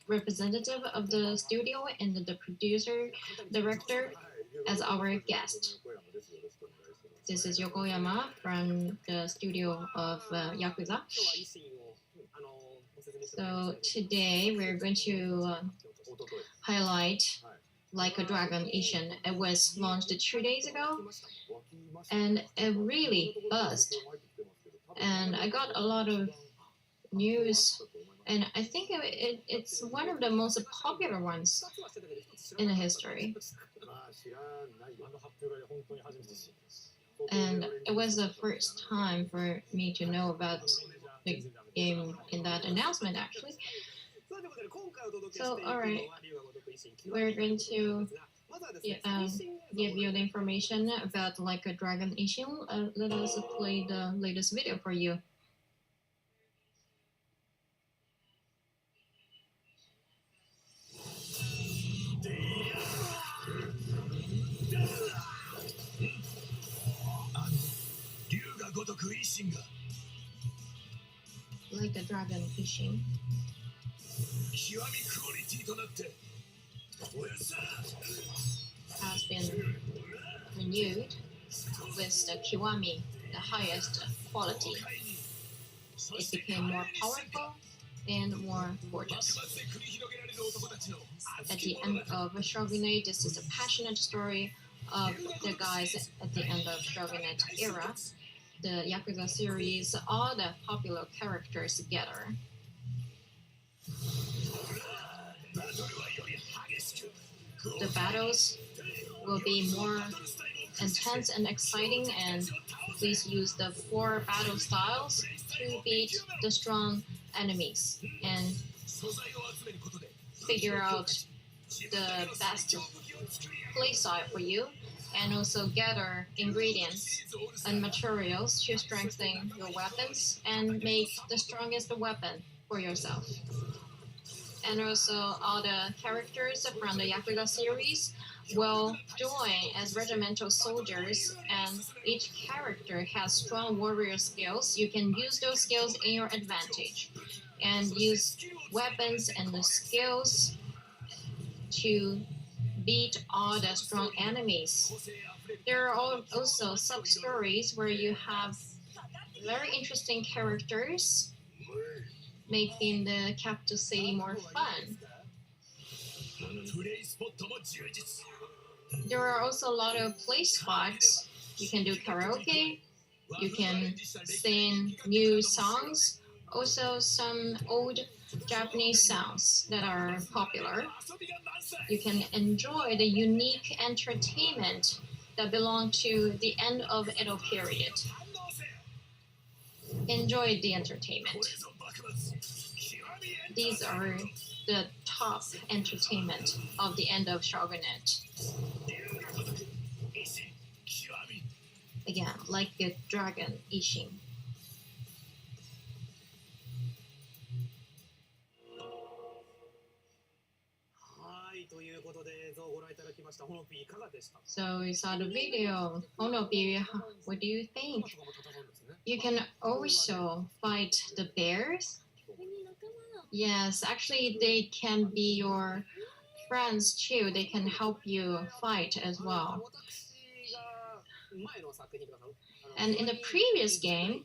representative of the studio and the producer, director, as our guest. This is Yokoyama from the studio of Yakuza. So today we're going to highlight Like a Dragon Ishin. It was launched 2 days ago, and it really buzzed. And I got a lot of news, and I think it's one of the most popular ones in the history. And it was the first time for me to know about the game in that announcement, actually. So, alright, we're going to give you the information about Like a Dragon Ishin. Let us play the latest video for you. Like a Dragon Ishin has been renewed with the Kiwami, the highest quality. It became more powerful and more gorgeous. At the end of Shogunate, this is a passionate story of the guys at the end of Shogunate era. The Yakuza series, all the popular characters together. The battles will be more intense and exciting, and please use the 4 battle styles to beat the strong enemies and figure out the best play style for you. and also gather ingredients and materials to strengthen your weapons and make the strongest weapon for yourself. And also all the characters from the Yakuza series will join as regimental soldiers, and each character has strong warrior skills. You can use those skills in your advantage and use weapons and the skills to beat all the strong enemies. There are also sub-stories where you have very interesting characters, making the capital city more fun. There are also a lot of play spots. You can do karaoke, you can sing new songs, also some old Japanese songs that are popular. You can enjoy the unique entertainment that belong to the end of Edo period. Enjoy the entertainment. These are the top entertainment of the end of Shogunate. Again, like the dragon Ishin. So we saw the video. Honopi, what do you think? You can also fight the bears. Yes, actually they can be your friends too. They can help you fight as well. And in the previous game,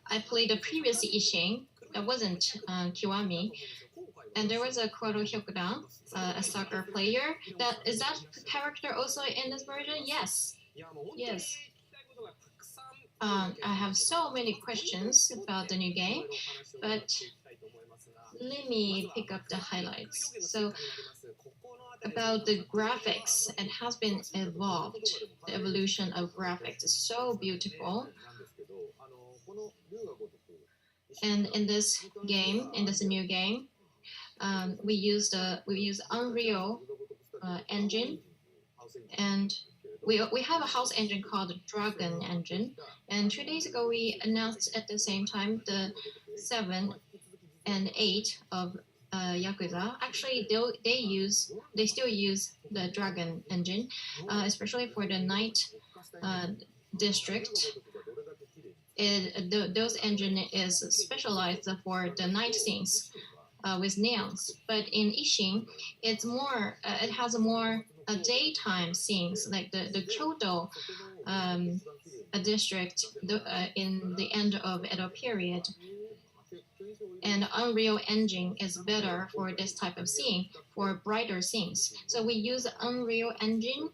I played the previous Ishin. That wasn't Kiwami. And there was a Koro Hyokudan, a soccer player. Is that character also in this version? Yes. Yes. I have so many questions about the new game, but let me pick up the highlights. So, about the graphics, it has been evolved. The evolution of graphics is so beautiful. And in this game, in this new game, we use Unreal engine, and we have a house engine called Dragon engine. And 2 days ago, we announced at the same time the 7 and 8 of Yakuza. Actually, they still use the Dragon engine, especially for the night district. Those engine is specialized for the night scenes with neons. But in Ishin, it's more. It has more daytime scenes, like the Kyoto district in the end of Edo period. And Unreal Engine is better for this type of scene, for brighter scenes. So we use Unreal Engine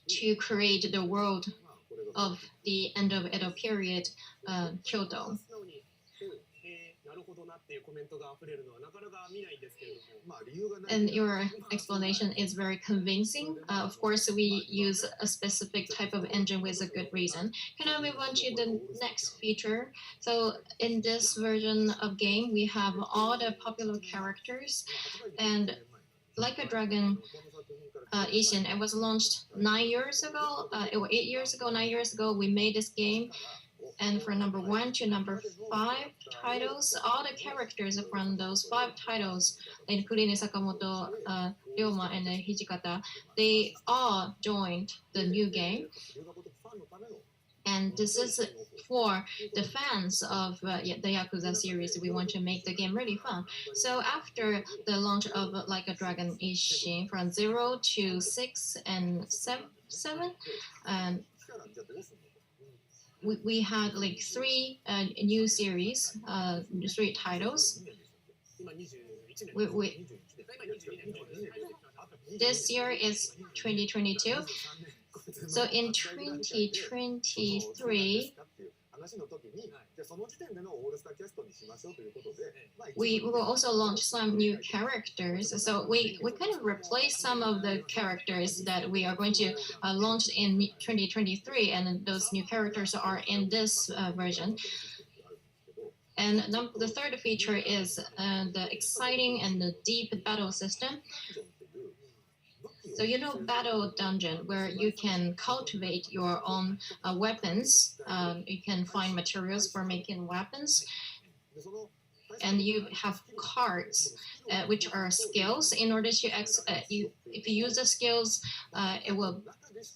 to create the world of the end of Edo period Kyoto. And your explanation is very convincing. Of course, we use a specific type of engine with a good reason. Can I move on to the next feature? So in this version of game, we have all the popular characters, and like a Dragon Ishin, it was launched 9 years ago, 8 years ago, 9 years ago, we made this game. And from number 1 to number 5 titles, all the characters from those 5 titles, including Sakamoto, Ryoma, and Hijikata, they all joined the new game. And this is for the fans of the Yakuza series. We want to make the game really fun. So after the launch of Like a Dragon Ishin from 0 to 6 and 7, we had like 3 new series, 3 titles. This year is 2022. So in 2023, we will also launch some new characters. So we kind of replace some of the characters that we are going to launch in 2023, and those new characters are in this version. And the third feature is the exciting and the deep battle system. So you know Battle Dungeon, where you can cultivate your own weapons. You can find materials for making weapons, and you have cards, which are skills. In order to if you use the skills, it will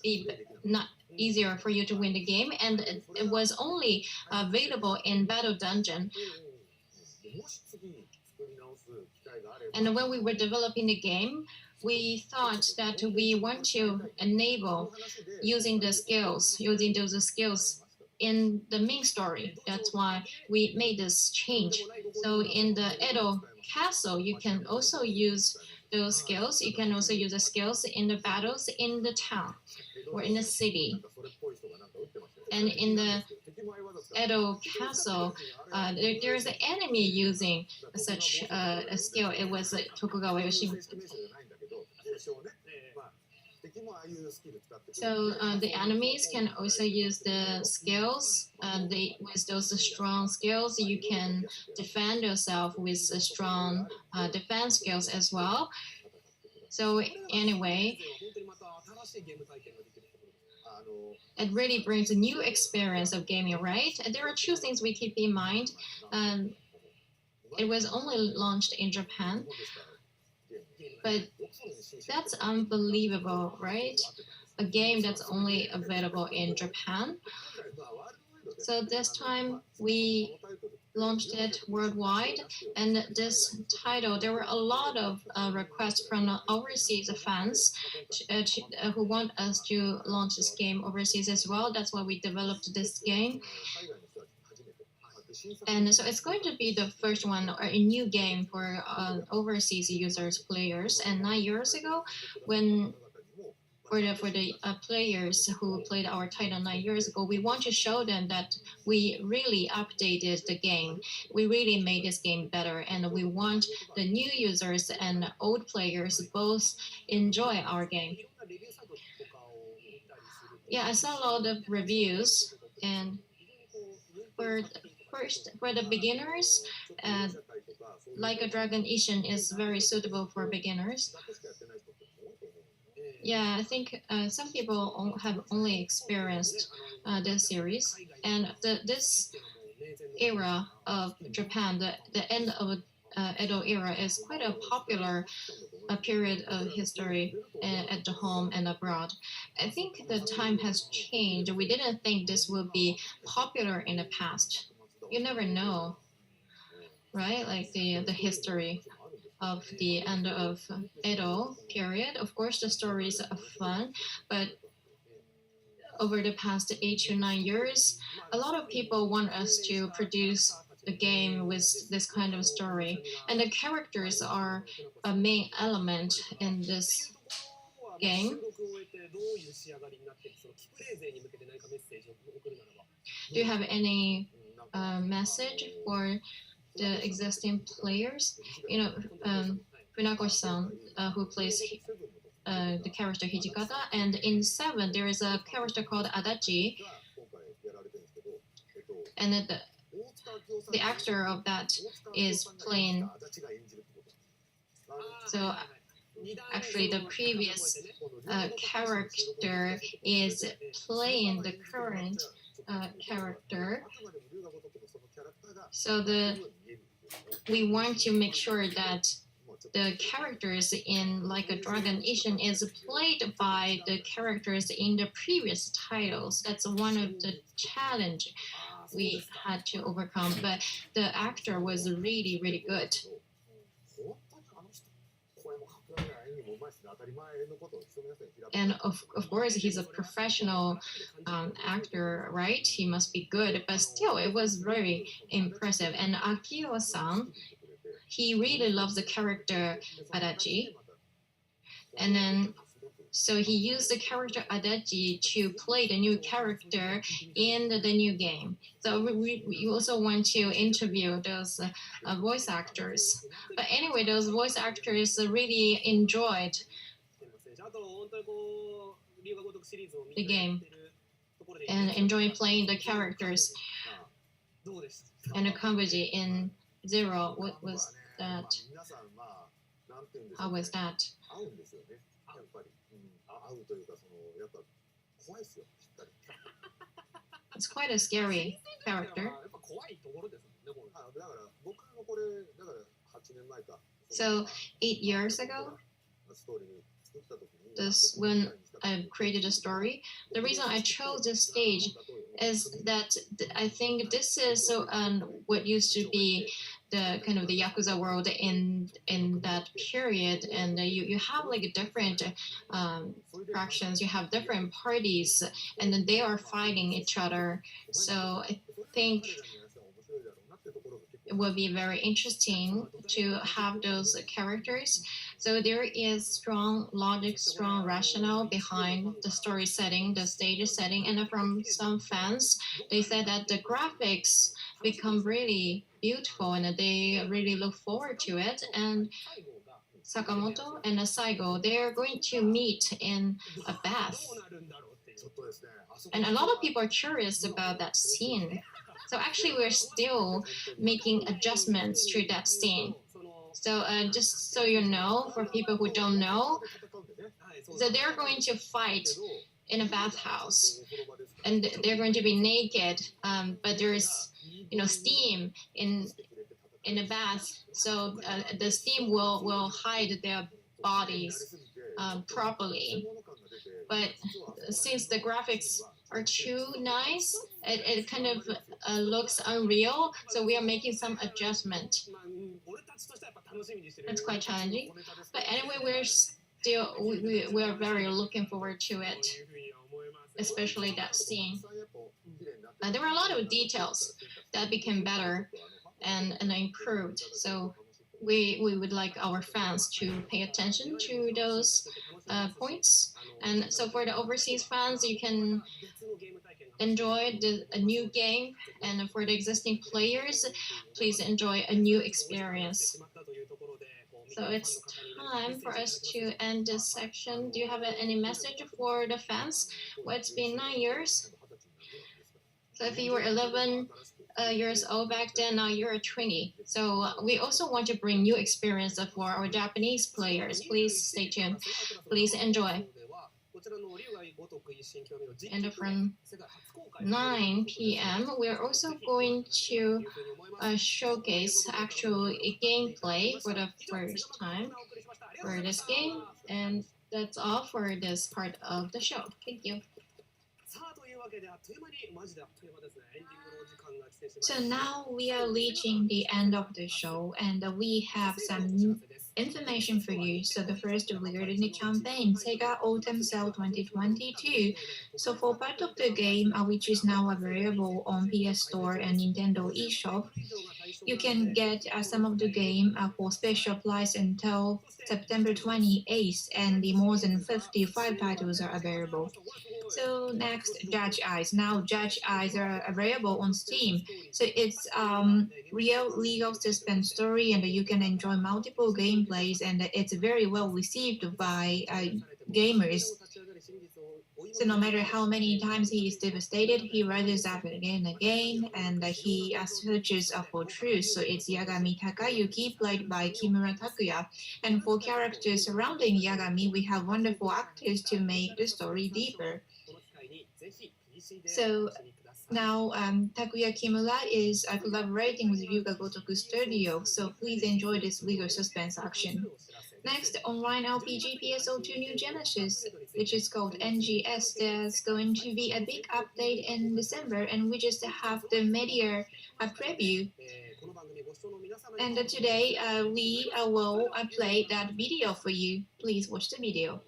be not easier for you to win the game. And it was only available in Battle Dungeon. And when we were developing the game, we thought that we want to enable using those skills in the main story. That's why we made this change. So in the Edo Castle, you can also use those skills. You can also use the skills in the battles in the town or in the city. And in the Edo Castle, there's an enemy using such a skill. It was Tokugawa Yoshimitsu. So the enemies can also use the skills. With those strong skills, you can defend yourself with strong defense skills as well. So anyway, it really brings a new experience of gaming, right? And there are two things we keep in mind. It was only launched in Japan, but that's unbelievable, right? A game that's only available in Japan. So this time we launched it worldwide, and this title, there were a lot of requests from overseas fans who want us to launch this game overseas as well. That's why we developed this game. And so it's going to be the first one, or a new game for overseas users, players. And 9 years ago, when for the players who played our title 9 years ago, we want to show them that we really updated the game. We really made this game better, and we want the new users and old players both enjoy our game. Yeah, I saw a lot of reviews, and for the beginners, Like a Dragon Ishin is very suitable for beginners. Yeah, I think some people have only experienced this series, and this era of Japan, the end of Edo era, is quite a popular period of history at the home and abroad. I think the time has changed. We didn't think this would be popular in the past. You never know, right? Like the history of the end of Edo period. Of course, the stories are fun, but over the past 8 to 9 years, a lot of people want us to produce a game with this kind of story, and the characters are a main element in this game. Do you have any message for the existing players? You know, Funakoshi-san, who plays the character Hijikata, and in 7 there is a character called Adachi, and the actor of that is playing. So actually, the previous character is playing the current character. So we want to make sure that the characters in Like a Dragon Ishin is played by the characters in the previous titles. That's one of the challenge we had to overcome. But the actor was really, really good. And of course, he's a professional actor, right? He must be good, but still, it was very impressive. And Akio-san, he really loves the character Adachi. And then, so he used the character Adachi to play the new character in the new game. So we also want to interview those voice actors. But anyway, those voice actors really enjoyed the game and enjoy playing the characters. And the Kanbaji in 0, what was that? How was that? 合うんですよね。やっぱり、合うというかやっぱ怖いですよ。しっかり。It's quite a scary character. やっぱ怖いところですもんね。だから僕もこれだから8年前か。So 8 years ago, ストーリー作った時に。this when I created a story. The reason I chose this stage is that I think this is what used to be the kind of the Yakuza world in that period, and you have like different fractions, you have different parties, and then they are fighting each other. So I think it will be very interesting to have those characters. So there is strong logic, strong rationale behind the story setting, the stage setting, and from some fans, they said that the graphics become really beautiful and they really look forward to it. And Sakamoto and Saigo, they are going to meet in a bath. And a lot of people are curious about that scene. So actually, we're still making adjustments to that scene. So just so you know, for people who don't know, so they're going to fight in a bathhouse, and they're going to be naked, but there's steam in a bath, so the steam will hide their bodies properly. But since the graphics are too nice, it kind of looks unreal, so we are making some adjustment. It's quite challenging, but anyway, we're very looking forward to it, especially that scene. There were a lot of details that became better and improved, so we would like our fans to pay attention to those points. And so for the overseas fans, you can enjoy a new game, and for the existing players, please enjoy a new experience. So it's time for us to end this section. Do you have any message for the fans? Well, it's been 9 years. So if you were 11 years old back then, now you're 20. So we also want to bring new experience for our Japanese players. Please stay tuned. Please enjoy. And from 9 p.m., we're also going to showcase actual gameplay for the first time for this game. And that's all for this part of the show. Thank you. So now we are reaching the end of the show, and we have some information for you. So the first, regarding the campaign, Sega Autumn Sale 2022. So for part of the game, which is now available on PS Store and Nintendo eShop, you can get some of the game for special price until September 28th, and the more than 55 titles are available. So next, Judge Eyes. Now Judge Eyes are available on Steam. So it's real legal suspense story, and you can enjoy multiple gameplays, and it's very well received by gamers. So no matter how many times he is devastated, he rises up again and again, and he searches for truth. So it's Yagami Takayuki, played by Kimura Takuya. And for characters surrounding Yagami, we have wonderful actors to make the story deeper. So now Takuya Kimura is collaborating with Ryuga Gotoku Studio, so please enjoy this legal suspense action. Next, online RPG PSO2 New Genesis, which is called NGS. There's going to be a big update in December, and we just have the media preview. And today we will play that video for you. Please watch the video.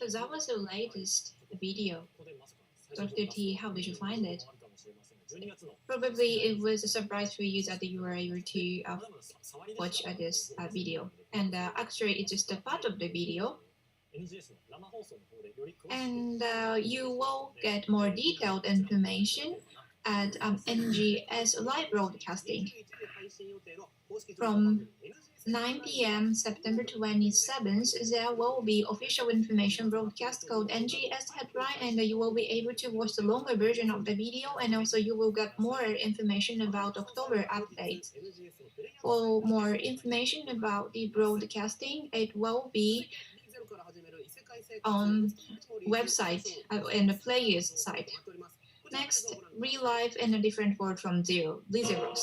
So that was the latest video. Dr. T, how did you find it? Probably it was a surprise for you that you were able to watch this video. And actually, it's just a part of the video. And you will get more detailed information at NGS live broadcasting from 9 p.m. September 27th. There will be official information broadcast called NGS Headline, and you will be able to watch the longer version of the video, and also you will get more information about October updates. For more information about the broadcasting, it will be on website and the player's site. Next, real life in a different world from zero, Lizeros.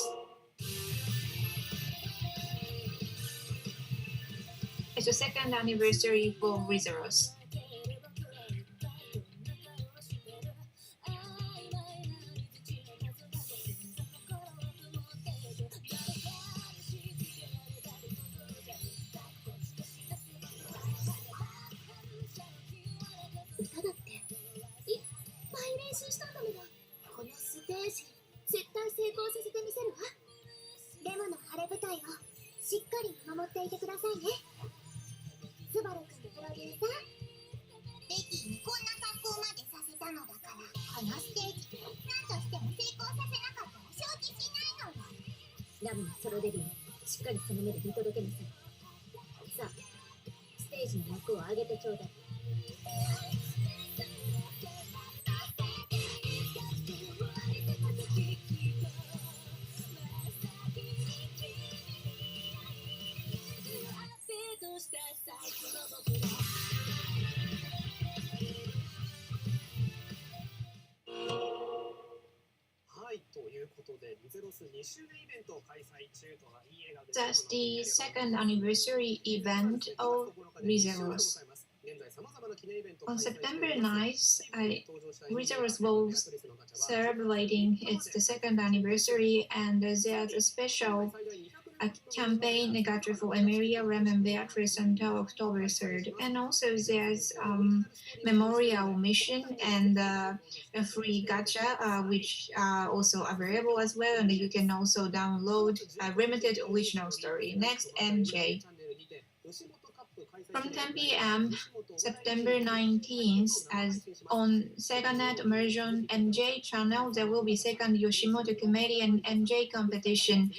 It's the second anniversary for Lizeros. That's the second anniversary event of Lizeros. On September 9th, Lizeros will celebrating its second anniversary, and there's a special campaign Gacha for Emilia, Rem, and Beatrice until October 3rd. And also there's memorial mission and a free gacha, which are also available as well. And you can also download a limited original story. Next, MJ. From 10 p.m. September 19th, as on SegaNet Immersion MJ channel, there will be second Yoshimoto Comedian MJ competition.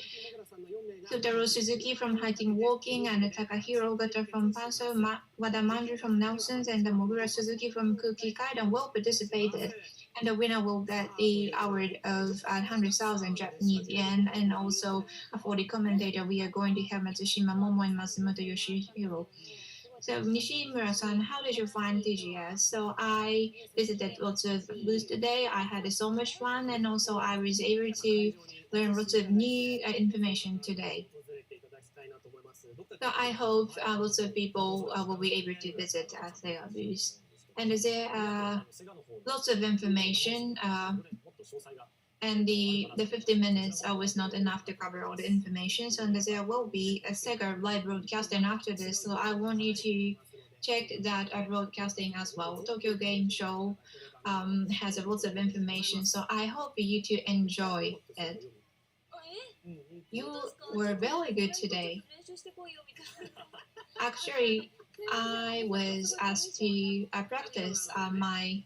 Kyotaro Suzuki from Hiking Walking and Takahiro Ogata from Paso, Wada Manju from Nelson's, and Mogura Suzuki from Kuki Kaidan will participate. And the winner will get the award of 100,000 Japanese yen. And also for the commentator, we are going to have Matsushima Momo and Matsumoto Yoshihiro. So Nishimura-san, how did you find TGS? So I visited lots of booths today. I had so much fun, and also I was able to learn lots of new information today. So I hope lots of people will be able to visit their booth. And there are lots of information, and the 50 minutes was not enough to cover all the information. So there will be a Sega live broadcasting after this. So I want you to check that broadcasting as well. Tokyo Game Show has lots of information. So I hope you to enjoy it. You were very good today. Actually, I was asked to practice my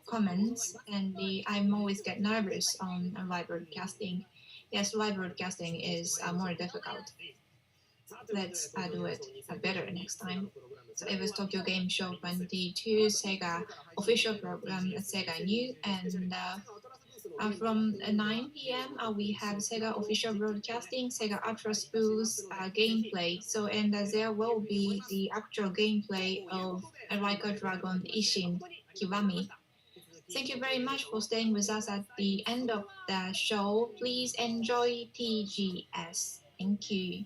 comments, and I'm always get nervous on live broadcasting. Yes, live broadcasting is more difficult. Let's do it better next time. So it was Tokyo Game Show 22, Sega official program, Sega New, and from 9 p.m. We have Sega official broadcasting, Sega Ultra Spools gameplay. So and there will be the actual gameplay of Like a Dragon Ishin Kiwami. Thank you very much for staying with us at the end of the show. Please enjoy TGS. Thank you.